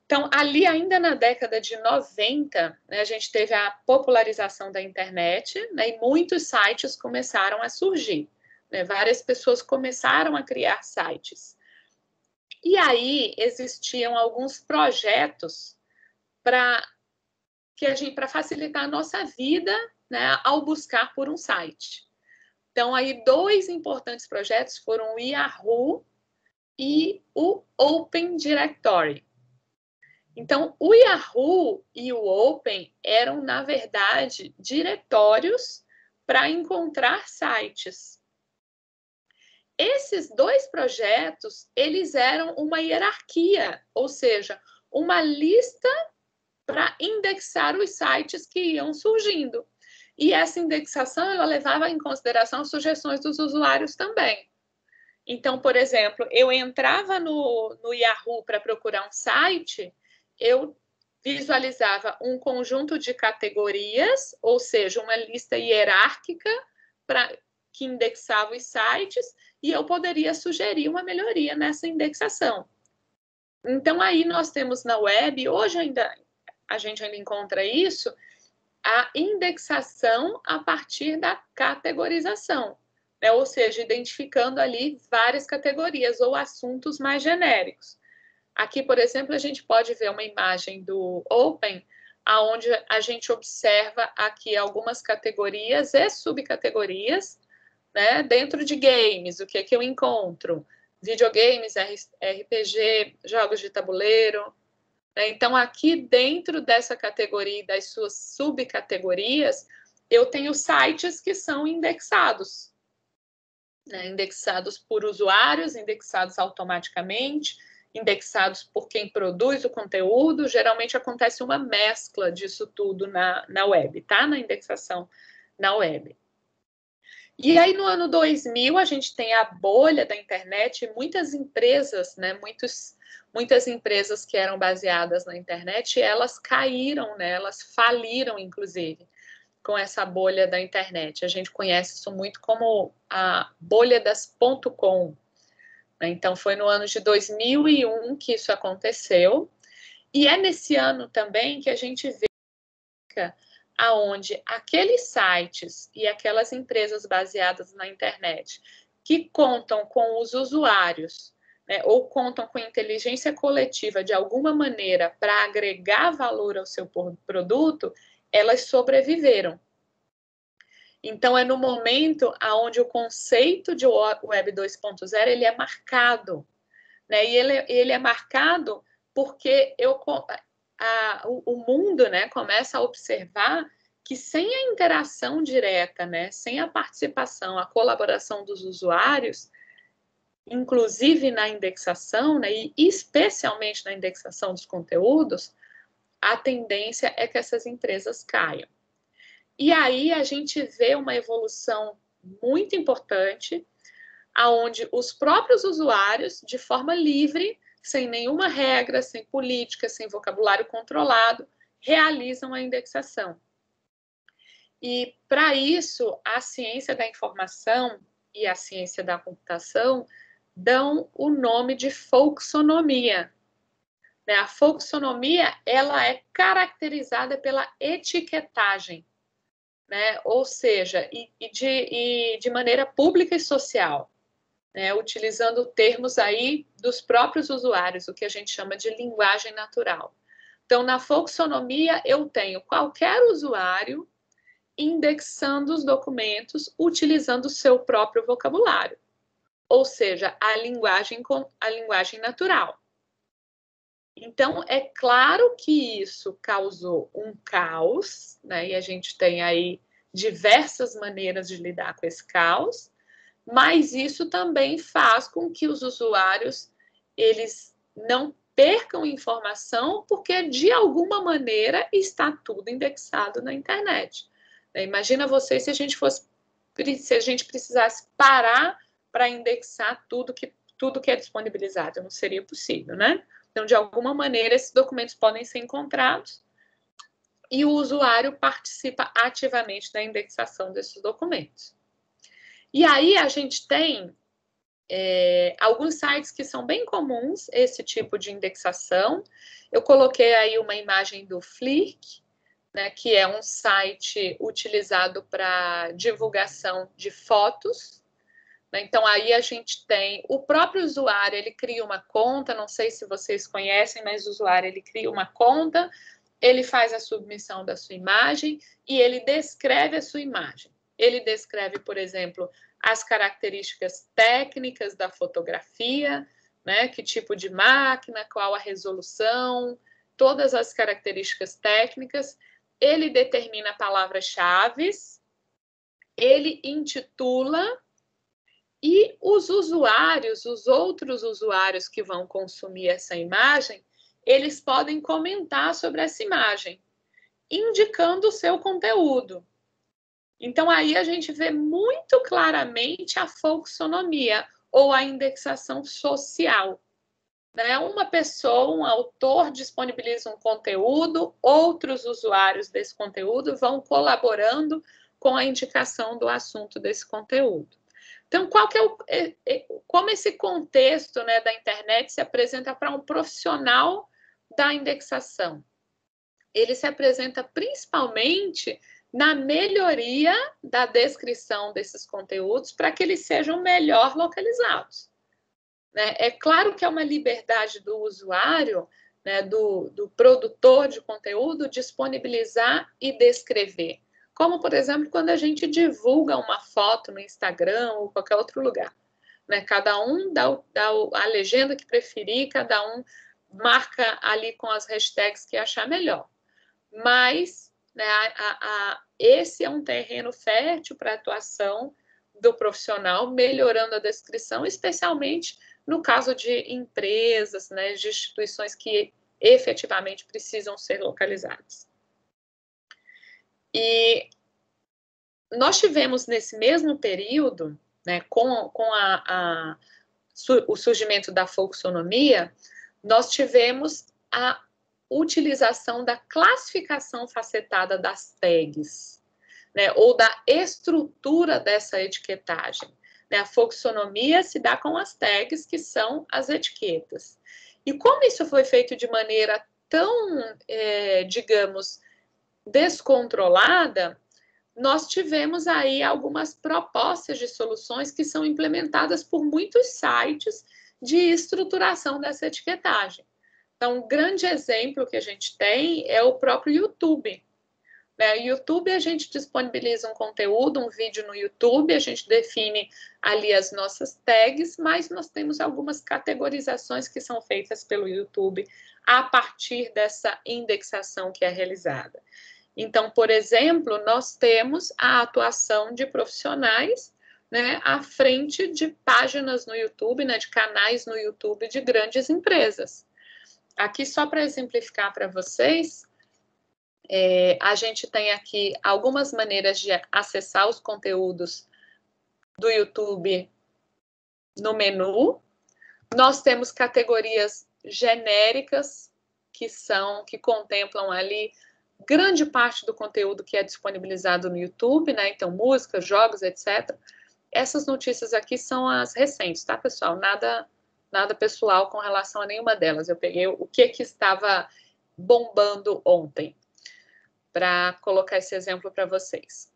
Então, ali ainda na década de 90, né, a gente teve a popularização da internet, né, e muitos sites começaram a surgir. Né, várias pessoas começaram a criar sites. E aí existiam alguns projetos para facilitar a nossa vida, né, ao buscar por um site. Então, aí dois importantes projetos foram o Yahoo e o Open Directory. Então, o Yahoo e o Open eram, na verdade, diretórios para encontrar sites. Esses dois projetos, eles eram uma hierarquia, ou seja, uma lista para indexar os sites que iam surgindo. E essa indexação, ela levava em consideração as sugestões dos usuários também. Então, por exemplo, eu entrava no Yahoo para procurar um site, eu visualizava um conjunto de categorias, ou seja, uma lista hierárquica que indexava os sites, e eu poderia sugerir uma melhoria nessa indexação. Então, aí nós temos na web, hoje a gente ainda encontra isso, a indexação a partir da categorização, né? Ou seja, identificando ali várias categorias ou assuntos mais genéricos. Aqui, por exemplo, a gente pode ver uma imagem do Open, onde a gente observa aqui algumas categorias e subcategorias, né? Dentro de games, o que é que eu encontro? Videogames, RPG, jogos de tabuleiro. Então, aqui dentro dessa categoria e das suas subcategorias, eu tenho sites que são indexados, né? Indexados por usuários, indexados automaticamente, indexados por quem produz o conteúdo. Geralmente acontece uma mescla disso tudo na web, tá? Na indexação na web. E aí, no ano 2000, a gente tem a bolha da internet, e muitas empresas, né, muitas empresas que eram baseadas na internet, elas caíram, né, elas faliram, inclusive, com essa bolha da internet. A gente conhece isso muito como a bolha das .com. Né? Então, foi no ano de 2001 que isso aconteceu. E é nesse ano também que a gente vê aonde aqueles sites e aquelas empresas baseadas na internet que contam com os usuários, né, ou contam com inteligência coletiva de alguma maneira para agregar valor ao seu produto, elas sobreviveram. Então, é no momento onde o conceito de Web 2.0 ele é marcado, né? E ele é marcado porque o mundo, né, começa a observar que sem a interação direta, né, sem a participação, a colaboração dos usuários, inclusive na indexação, né, e especialmente na indexação dos conteúdos, a tendência é que essas empresas caiam. E aí a gente vê uma evolução muito importante, aonde os próprios usuários, de forma livre, sem nenhuma regra, sem política, sem vocabulário controlado, realizam a indexação. E, para isso, a ciência da informação e a ciência da computação dão o nome de folksonomia. A folksonomia, ela é caracterizada pela etiquetagem, né? Ou seja, de maneira pública e social, né? Utilizando termos aí dos próprios usuários, o que a gente chama de linguagem natural. Então, na folksonomia, eu tenho qualquer usuário indexando os documentos utilizando o seu próprio vocabulário, ou seja, a linguagem natural. Então, é claro que isso causou um caos, né? E a gente tem aí diversas maneiras de lidar com esse caos, mas isso também faz com que os usuários eles não percam informação, porque de alguma maneira está tudo indexado na internet. Imagina você se a gente precisasse parar para indexar tudo que é disponibilizado, não seria possível, né? Então, de alguma maneira, esses documentos podem ser encontrados e o usuário participa ativamente da indexação desses documentos. E aí a gente tem alguns sites que são bem comuns, esse tipo de indexação. Eu coloquei aí uma imagem do Flickr, né, que é um site utilizado para divulgação de fotos. Então, aí a gente tem o próprio usuário, ele cria uma conta, não sei se vocês conhecem, mas o usuário, ele cria uma conta, ele faz a submissão da sua imagem e ele descreve a sua imagem. Ele descreve, por exemplo, as características técnicas da fotografia, né, que tipo de máquina, qual a resolução, todas as características técnicas. Ele determina palavras-chave, ele intitula. E os usuários, os outros usuários que vão consumir essa imagem, eles podem comentar sobre essa imagem, indicando o seu conteúdo. Então, aí a gente vê muito claramente a folksonomia, ou a indexação social. Né? Uma pessoa, um autor disponibiliza um conteúdo, outros usuários desse conteúdo vão colaborando com a indicação do assunto desse conteúdo. Então, como esse contexto, né, da internet se apresenta para um profissional da indexação? Ele se apresenta principalmente na melhoria da descrição desses conteúdos para que eles sejam melhor localizados. Né? É claro que é uma liberdade do usuário, né, do produtor de conteúdo, disponibilizar e descrever. Como, por exemplo, quando a gente divulga uma foto no Instagram ou qualquer outro lugar. Né? Cada um dá a legenda que preferir, cada um marca ali com as hashtags que achar melhor. Mas, né, esse é um terreno fértil para a atuação do profissional, melhorando a descrição, especialmente no caso de empresas, né, de instituições que efetivamente precisam ser localizadas. E nós tivemos nesse mesmo período, né, com o surgimento da folksonomia, nós tivemos a utilização da classificação facetada das tags, né, ou da estrutura dessa etiquetagem. Né, a folksonomia se dá com as tags, que são as etiquetas. E como isso foi feito de maneira tão, digamos, descontrolada, nós tivemos aí algumas propostas de soluções que são implementadas por muitos sites de estruturação dessa etiquetagem. Então, um grande exemplo que a gente tem é o próprio YouTube. No YouTube, a gente disponibiliza um conteúdo, um vídeo no YouTube, a gente define ali as nossas tags, mas nós temos algumas categorizações que são feitas pelo YouTube a partir dessa indexação que é realizada. Então, por exemplo, nós temos a atuação de profissionais, né, à frente de páginas no YouTube, né, de canais no YouTube de grandes empresas. Aqui, só para exemplificar para vocês, a gente tem aqui algumas maneiras de acessar os conteúdos do YouTube no menu. Nós temos categorias genéricas que contemplam ali grande parte do conteúdo que é disponibilizado no YouTube, né? Então, música, jogos, etc. Essas notícias aqui são as recentes, tá, pessoal? Nada pessoal com relação a nenhuma delas. Eu peguei o que estava bombando ontem, para colocar esse exemplo para vocês.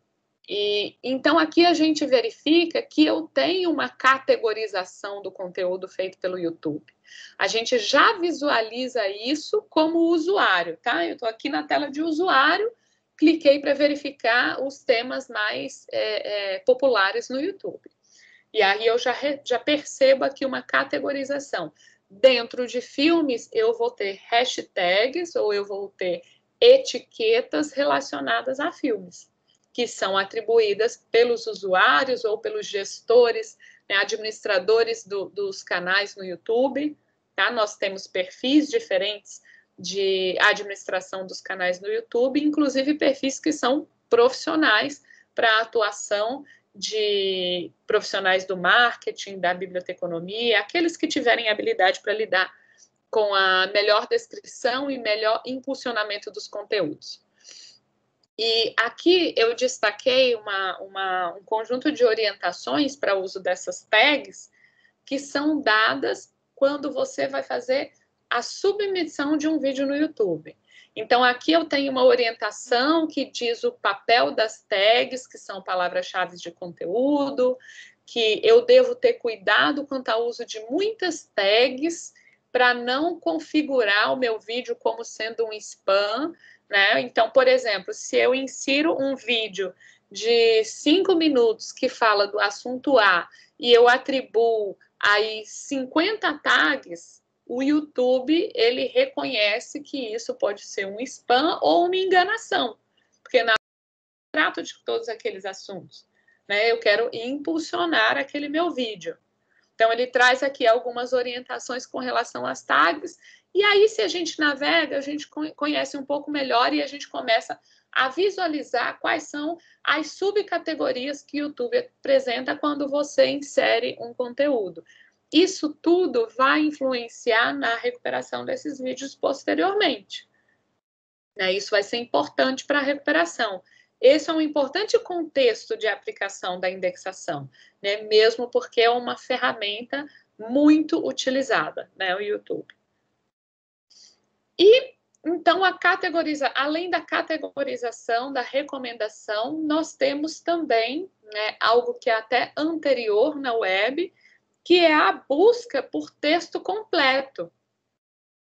E então aqui a gente verifica que eu tenho uma categorização do conteúdo feito pelo YouTube. A gente já visualiza isso como usuário, tá? Eu estou aqui na tela de usuário, cliquei para verificar os temas mais populares no YouTube. E aí eu já percebo aqui uma categorização. Dentro de filmes, eu vou ter hashtags ou eu vou ter etiquetas relacionadas a filmes, que são atribuídas pelos usuários ou pelos gestores, né, administradores dos canais no YouTube. Tá? Nós temos perfis diferentes de administração dos canais no YouTube, inclusive perfis que são profissionais para a atuação de profissionais do marketing, da biblioteconomia, aqueles que tiverem habilidade para lidar com a melhor descrição e melhor impulsionamento dos conteúdos. E aqui eu destaquei um conjunto de orientações para o uso dessas tags que são dadas quando você vai fazer a submissão de um vídeo no YouTube. Então, aqui eu tenho uma orientação que diz o papel das tags, que são palavras-chave de conteúdo, que eu devo ter cuidado quanto ao uso de muitas tags para não configurar o meu vídeo como sendo um spam, né? Então, por exemplo, se eu insiro um vídeo de 5 minutos que fala do assunto A e eu atribuo aí 50 tags, o YouTube, ele reconhece que isso pode ser um spam ou uma enganação, porque na trato de todos aqueles assuntos, né? Eu quero impulsionar aquele meu vídeo. Então, ele traz aqui algumas orientações com relação às tags, e aí, se a gente navega, a gente conhece um pouco melhor e a gente começa a visualizar quais são as subcategorias que o YouTube apresenta quando você insere um conteúdo. Isso tudo vai influenciar na recuperação desses vídeos posteriormente. Isso vai ser importante para a recuperação. Esse é um importante contexto de aplicação da indexação, né? Mesmo porque é uma ferramenta muito utilizada, né, o YouTube. E, então, além da categorização, da recomendação, nós temos também, né, algo que é até anterior na web, que é a busca por texto completo.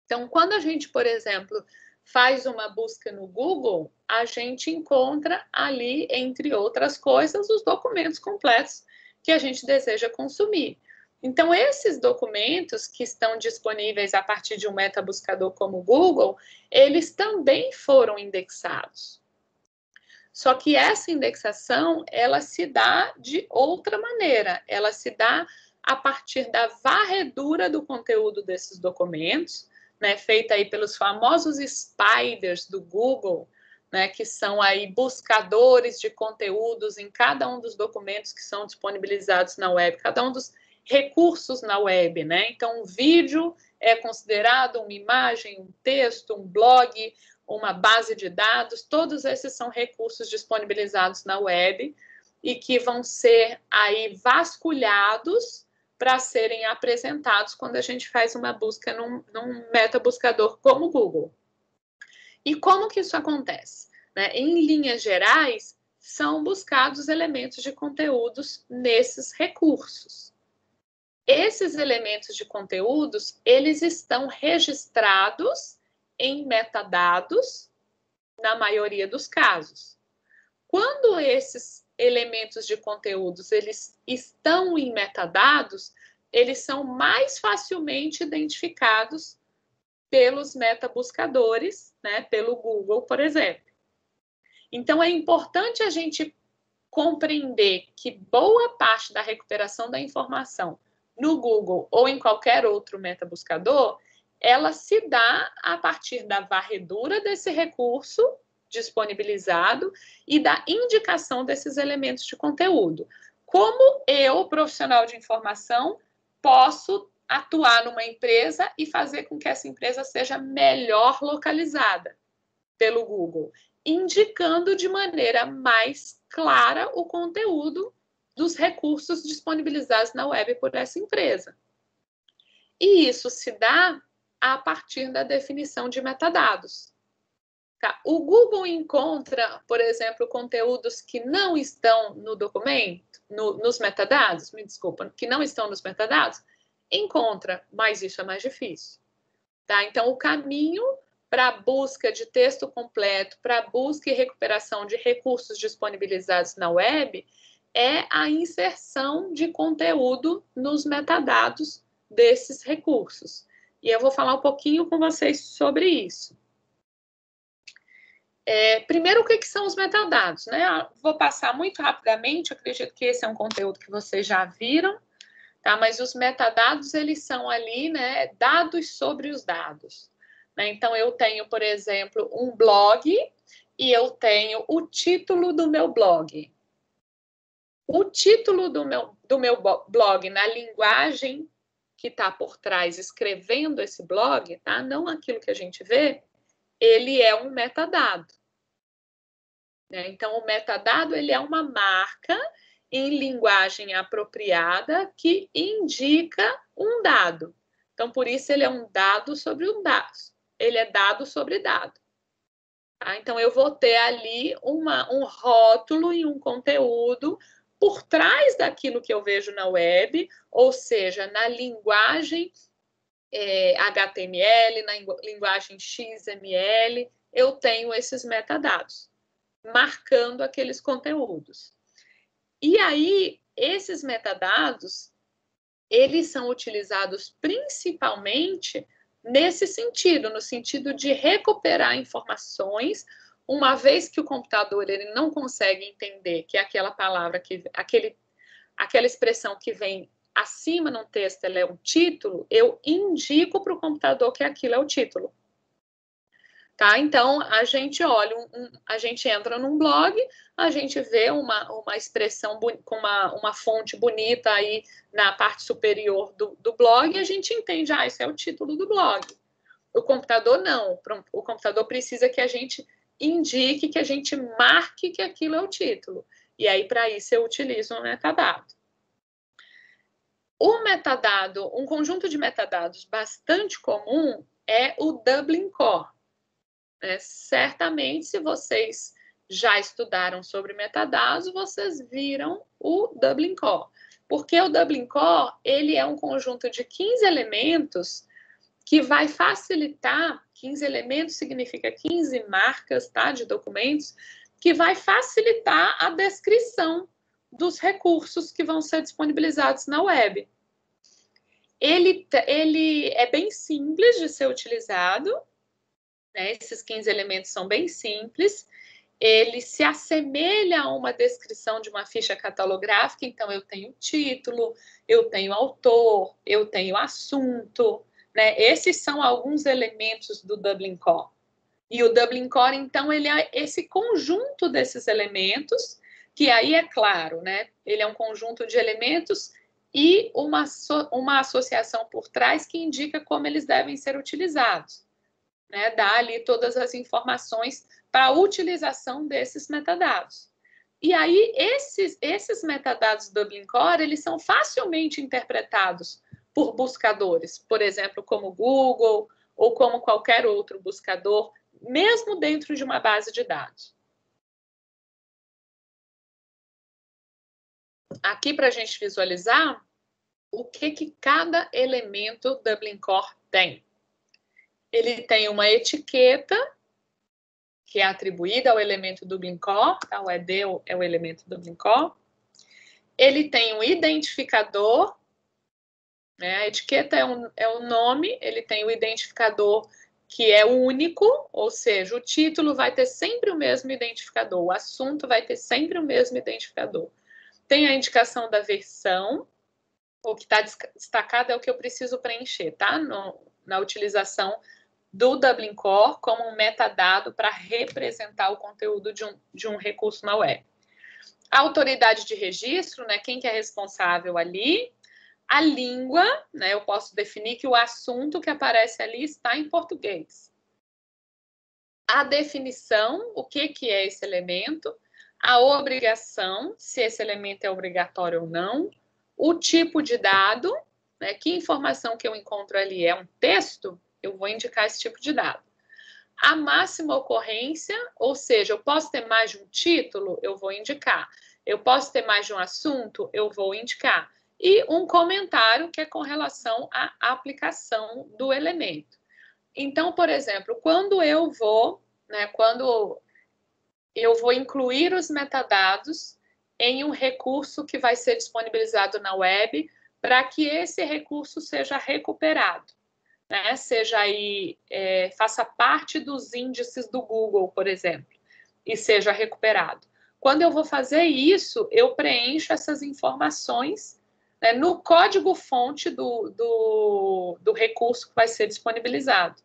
Então, quando a gente, por exemplo, faz uma busca no Google, a gente encontra ali, entre outras coisas, os documentos completos que a gente deseja consumir. Então, esses documentos que estão disponíveis a partir de um metabuscador como o Google, eles também foram indexados. Só que essa indexação, ela se dá de outra maneira. Ela se dá a partir da varredura do conteúdo desses documentos, né, feita aí pelos famosos spiders do Google, né, que são aí buscadores de conteúdos em cada um dos documentos que são disponibilizados na web, cada um dos recursos na web, né? Então, um vídeo é considerado uma imagem, um texto, um blog, uma base de dados, todos esses são recursos disponibilizados na web e que vão ser aí vasculhados para serem apresentados quando a gente faz uma busca num metabuscador como o Google. E como que isso acontece? né? Em linhas gerais, são buscados elementos de conteúdos nesses recursos. Esses elementos de conteúdos, eles estão registrados em metadados, na maioria dos casos. Quando esses elementos de conteúdos, eles estão em metadados, eles são mais facilmente identificados pelos metabuscadores, né, pelo Google, por exemplo. Então, é importante a gente compreender que boa parte da recuperação da informação no Google ou em qualquer outro metabuscador, ela se dá a partir da varredura desse recurso disponibilizado e da indicação desses elementos de conteúdo. Como eu, profissional de informação, posso atuar numa empresa e fazer com que essa empresa seja melhor localizada pelo Google, indicando de maneira mais clara o conteúdo dos recursos disponibilizados na web por essa empresa. E isso se dá a partir da definição de metadados. Tá? O Google encontra, por exemplo, conteúdos que não estão no documento, nos metadados, me desculpa, que não estão nos metadados, encontra, mas isso é mais difícil. Tá? Então, o caminho para a busca de texto completo, para a busca e recuperação de recursos disponibilizados na web, é a inserção de conteúdo nos metadados desses recursos. E eu vou falar um pouquinho com vocês sobre isso. Primeiro, o que são os metadados, né? Vou passar muito rapidamente, acredito que esse é um conteúdo que vocês já viram, tá? Mas os metadados, eles são ali, né, dados sobre os dados. Né? Então, eu tenho, por exemplo, um blog e eu tenho o título do meu blog. O título do meu blog na linguagem que está por trás escrevendo esse blog, tá? Não aquilo que a gente vê, ele é um metadado. Né? Então, o metadado ele é uma marca em linguagem apropriada que indica um dado. Então, por isso, ele é um dado sobre um dado. Ele é dado sobre dado. Tá? Então, eu vou ter ali um rótulo e um conteúdo por trás daquilo que eu vejo na web, ou seja, na linguagem HTML, na linguagem XML, eu tenho esses metadados, marcando aqueles conteúdos. E aí, esses metadados, eles são utilizados principalmente nesse sentido, no sentido de recuperar informações, uma vez que o computador ele não consegue entender que aquela palavra, aquela expressão que vem acima num texto, ela é um título, eu indico para o computador que aquilo é o título. Tá? Então, a gente olha, a gente entra num blog, a gente vê uma expressão com uma fonte bonita aí na parte superior do blog e a gente entende, isso é o título do blog. O computador não, o computador precisa que a gente indique, que a gente marque que aquilo é o título. E aí, para isso, eu utilizo um metadado. O metadado, um conjunto de metadados bastante comum é o Dublin Core. Certamente, se vocês já estudaram sobre metadados, vocês viram o Dublin Core. Porque o Dublin Core, ele é um conjunto de 15 elementos que vai facilitar, 15 elementos significa 15 marcas, tá, de documentos, que vai facilitar a descrição dos recursos que vão ser disponibilizados na web. Ele é bem simples de ser utilizado, né? Esses 15 elementos são bem simples, ele se assemelha a uma descrição de uma ficha catalográfica, então eu tenho título, eu tenho autor, eu tenho assunto, né? Esses são alguns elementos do Dublin Core. E o Dublin Core, então, ele é esse conjunto desses elementos, que aí é claro, né? Ele é um conjunto de elementos e uma associação por trás que indica como eles devem ser utilizados. Né? Dá ali todas as informações para a utilização desses metadados. E aí, esses metadados do Dublin Core, eles são facilmente interpretados por buscadores, por exemplo, como Google ou como qualquer outro buscador, mesmo dentro de uma base de dados. aqui para a gente visualizar o que cada elemento Dublin Core tem. Ele tem uma etiqueta, que é atribuída ao elemento Dublin Core, tá? O ED é o elemento Dublin Core. Ele tem um identificador, né? A etiqueta é um nome, ele tem o identificador que é único, ou seja, o título vai ter sempre o mesmo identificador, o assunto vai ter sempre o mesmo identificador. Tem a indicação da versão, o que está destacado é o que eu preciso preencher, tá? Na utilização do Dublin Core como um metadado para representar o conteúdo de um recurso na web. A autoridade de registro, né? Quem que é responsável ali? A língua, né? Eu posso definir que o assunto que aparece ali está em português. A definição, o que é esse elemento? A obrigação, se esse elemento é obrigatório ou não. O tipo de dado, né? Que informação que eu encontro ali é um texto, eu vou indicar esse tipo de dado. A máxima ocorrência, ou seja, eu posso ter mais de um título, eu vou indicar. Eu posso ter mais de um assunto, eu vou indicar. E um comentário que é com relação à aplicação do elemento. Então, por exemplo, quando eu vou incluir os metadados em um recurso que vai ser disponibilizado na web para que esse recurso seja recuperado, né? Seja aí, faça parte dos índices do Google, por exemplo, e seja recuperado. Quando eu vou fazer isso, eu preencho essas informações, né, no código-fonte do recurso que vai ser disponibilizado.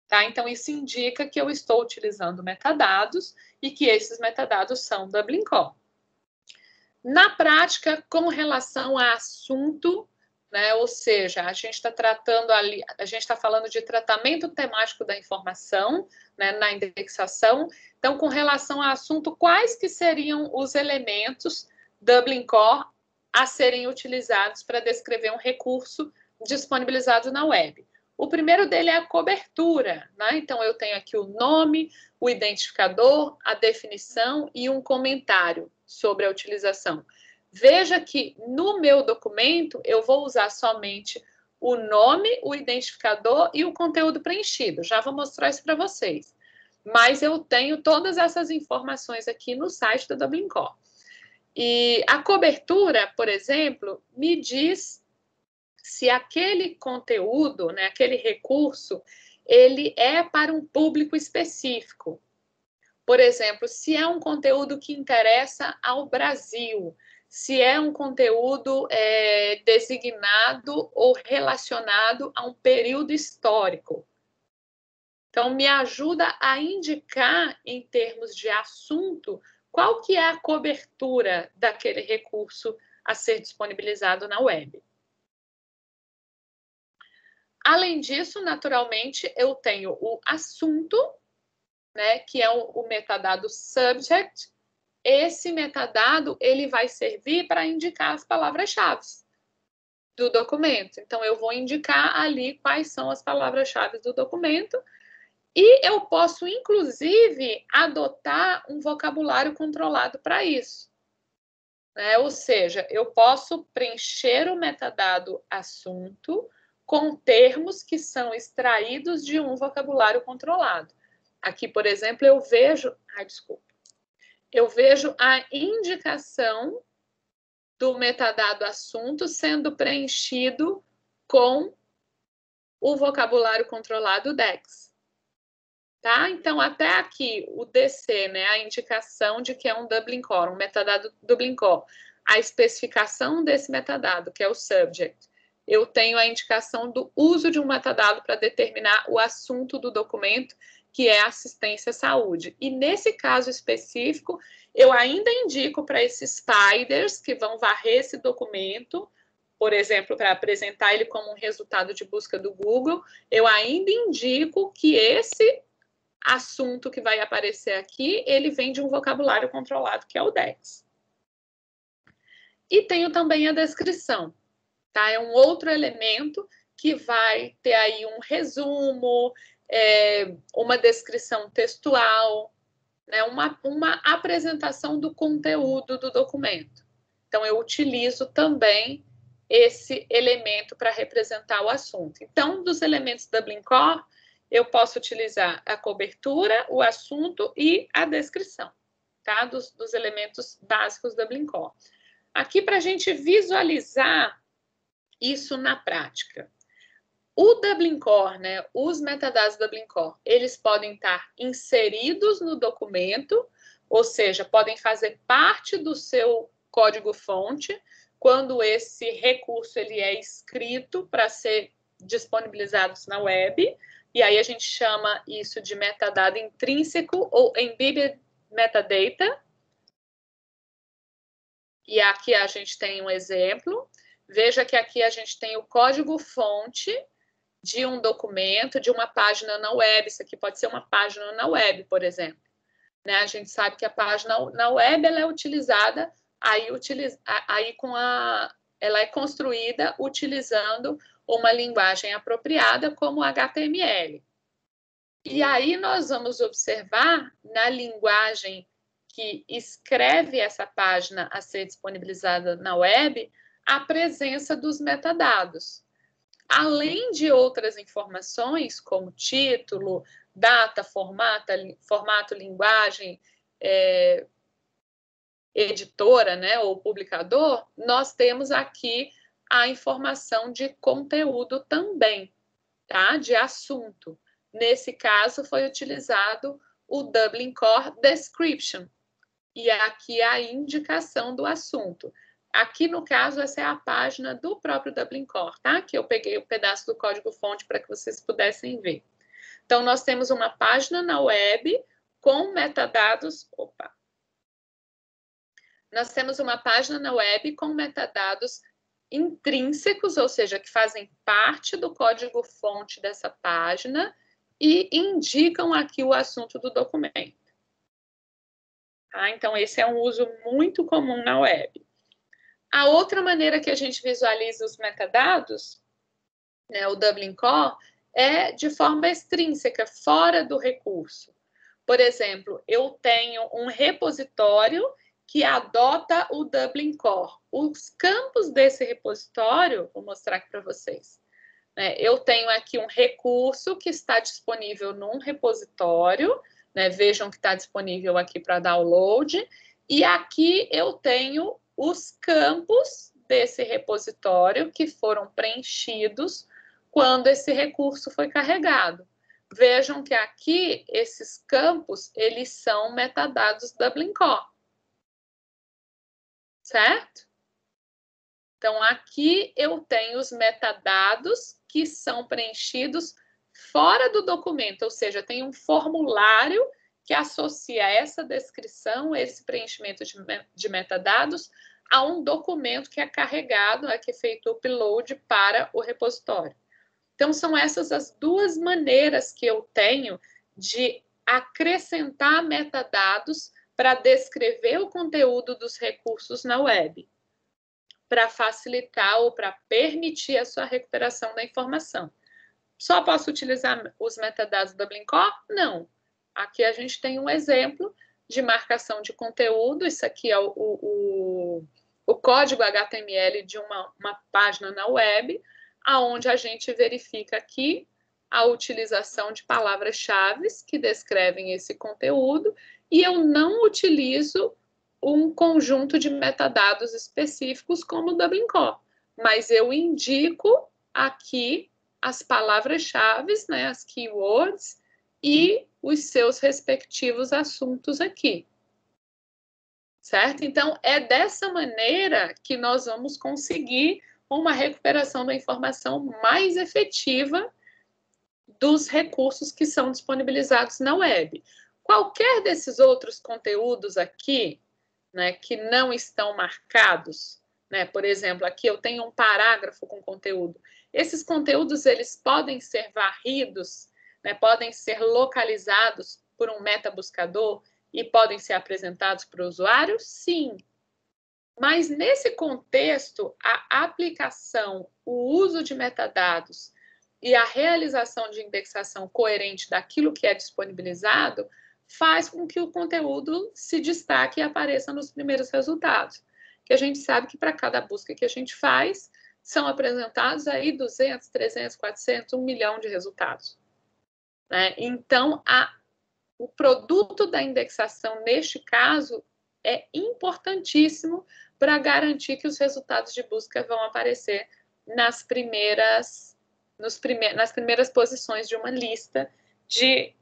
Tá? Então, isso indica que eu estou utilizando metadados e que esses metadados são Dublin Core. Na prática, com relação a assunto, né, ou seja, a gente está falando de tratamento temático da informação, né, na indexação. Então, com relação a assunto, quais que seriam os elementos Dublin Core a serem utilizados para descrever um recurso disponibilizado na web? O primeiro dele é a cobertura, né? Então, eu tenho aqui o nome, o identificador, a definição e um comentário sobre a utilização. Veja que no meu documento eu vou usar somente o nome, o identificador e o conteúdo preenchido. Já vou mostrar isso para vocês. Mas eu tenho todas essas informações aqui no site do Dublin Core. E a cobertura, por exemplo, me diz se aquele conteúdo, né, aquele recurso, ele é para um público específico. Por exemplo, se é um conteúdo que interessa ao Brasil, se é um conteúdo designado ou relacionado a um período histórico. Então, me ajuda a indicar, em termos de assunto, qual que é a cobertura daquele recurso a ser disponibilizado na web. Além disso, naturalmente, eu tenho o assunto, né, que é o metadado subject. Esse metadado, ele vai servir para indicar as palavras-chave do documento. Então, eu vou indicar ali quais são as palavras-chave do documento e eu posso, inclusive, adotar um vocabulário controlado para isso. Né? Ou seja, eu posso preencher o metadado assunto com termos que são extraídos de um vocabulário controlado. Aqui, por exemplo, eu vejo a indicação do metadado assunto sendo preenchido com o vocabulário controlado DEX. Tá? Então, até aqui, o DC, né, a indicação de que é um Dublin Core, um metadado Dublin Core. A especificação desse metadado, que é o subject. Eu tenho a indicação do uso de um metadado para determinar o assunto do documento, que é assistência à saúde. E nesse caso específico, eu ainda indico para esses spiders que vão varrer esse documento, por exemplo, para apresentar ele como um resultado de busca do Google, eu ainda indico que esse assunto que vai aparecer aqui, ele vem de um vocabulário controlado, que é o DEX. E tenho também a descrição, tá? É um outro elemento que vai ter aí um resumo, uma descrição textual, né? Uma apresentação do conteúdo do documento. Então, eu utilizo também esse elemento para representar o assunto. Então, dos elementos Dublin Core, eu posso utilizar a cobertura, o assunto e a descrição, tá? Dos elementos básicos Dublin Core. Aqui, para a gente visualizar isso na prática. O Dublin Core, né, os metadados Dublin Core, eles podem estar inseridos no documento, ou seja, podem fazer parte do seu código-fonte, quando esse recurso ele é escrito para ser disponibilizado na web, e aí a gente chama isso de metadado intrínseco ou embedded metadata. E aqui a gente tem um exemplo. Veja que aqui a gente tem o código-fonte de um documento, de uma página na web. Isso aqui pode ser uma página na web, por exemplo. Né? A gente sabe que a página na web ela é utilizada, ela é construída utilizando uma linguagem apropriada como HTML. E aí nós vamos observar na linguagem que escreve essa página a ser disponibilizada na web, a presença dos metadados. Além de outras informações, como título, data, formato, linguagem, editora, né, ou publicador, nós temos aqui a informação de conteúdo também, tá? De assunto. Nesse caso, foi utilizado o Dublin Core Description, e aqui a indicação do assunto. Aqui, no caso, essa é a página do próprio Dublin Core, tá? Que eu peguei o pedaço do código-fonte para que vocês pudessem ver. Então, nós temos uma página na web com metadados... Nós temos uma página na web com metadados intrínsecos, ou seja, que fazem parte do código-fonte dessa página e indicam aqui o assunto do documento. Tá? Então, esse é um uso muito comum na web. A outra maneira que a gente visualiza os metadados, né, o Dublin Core, é de forma extrínseca, fora do recurso. Por exemplo, eu tenho um repositório que adota o Dublin Core. Os campos desse repositório, vou mostrar aqui para vocês. Eu tenho aqui um recurso que está disponível num repositório, né? Vejam que está disponível aqui para download, e aqui eu tenho os campos desse repositório que foram preenchidos quando esse recurso foi carregado. Vejam que aqui esses campos, eles são metadados Dublin Core. Certo? Então, aqui eu tenho os metadados que são preenchidos fora do documento, ou seja, tem um formulário que associa essa descrição, esse preenchimento de metadados, a um documento que é carregado, que é feito o upload para o repositório. Então, são essas as duas maneiras que eu tenho de acrescentar metadados para descrever o conteúdo dos recursos na web, para facilitar ou para permitir a sua recuperação da informação. Só posso utilizar os metadados do Dublin Core? Não. Aqui a gente tem um exemplo de marcação de conteúdo. Isso aqui é o código HTML de uma página na web, onde a gente verifica aqui a utilização de palavras-chave que descrevem esse conteúdo, e eu não utilizo um conjunto de metadados específicos como o Dublin Core, mas eu indico aqui as palavras-chave, né, as keywords, e os seus respectivos assuntos aqui. Certo? Então, é dessa maneira que nós vamos conseguir uma recuperação da informação mais efetiva dos recursos que são disponibilizados na web. Qualquer desses outros conteúdos aqui, né, que não estão marcados, né, por exemplo, aqui eu tenho um parágrafo com conteúdo. Esses conteúdos, eles podem ser varridos, né, podem ser localizados por um metabuscador e podem ser apresentados para o usuário? Sim. Mas nesse contexto, a aplicação, o uso de metadados e a realização de indexação coerente daquilo que é disponibilizado faz com que o conteúdo se destaque e apareça nos primeiros resultados. que a gente sabe que para cada busca que a gente faz, são apresentados aí 200, 300, 400, 1 milhão de resultados. Né? Então, o produto da indexação, neste caso, é importantíssimo para garantir que os resultados de busca vão aparecer nas primeiras posições de uma lista de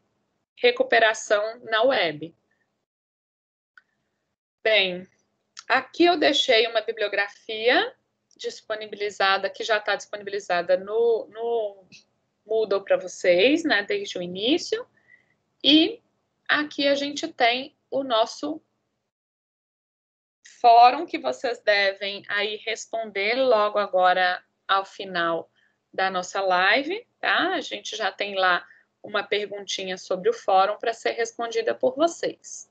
recuperação na web. Bem, aqui eu deixei uma bibliografia disponibilizada, que já está disponibilizada no Moodle para vocês, né, desde o início. E aqui a gente tem o nosso fórum que vocês devem aí responder logo agora ao final da nossa live, tá? A gente já tem lá uma perguntinha sobre o fórum para ser respondida por vocês.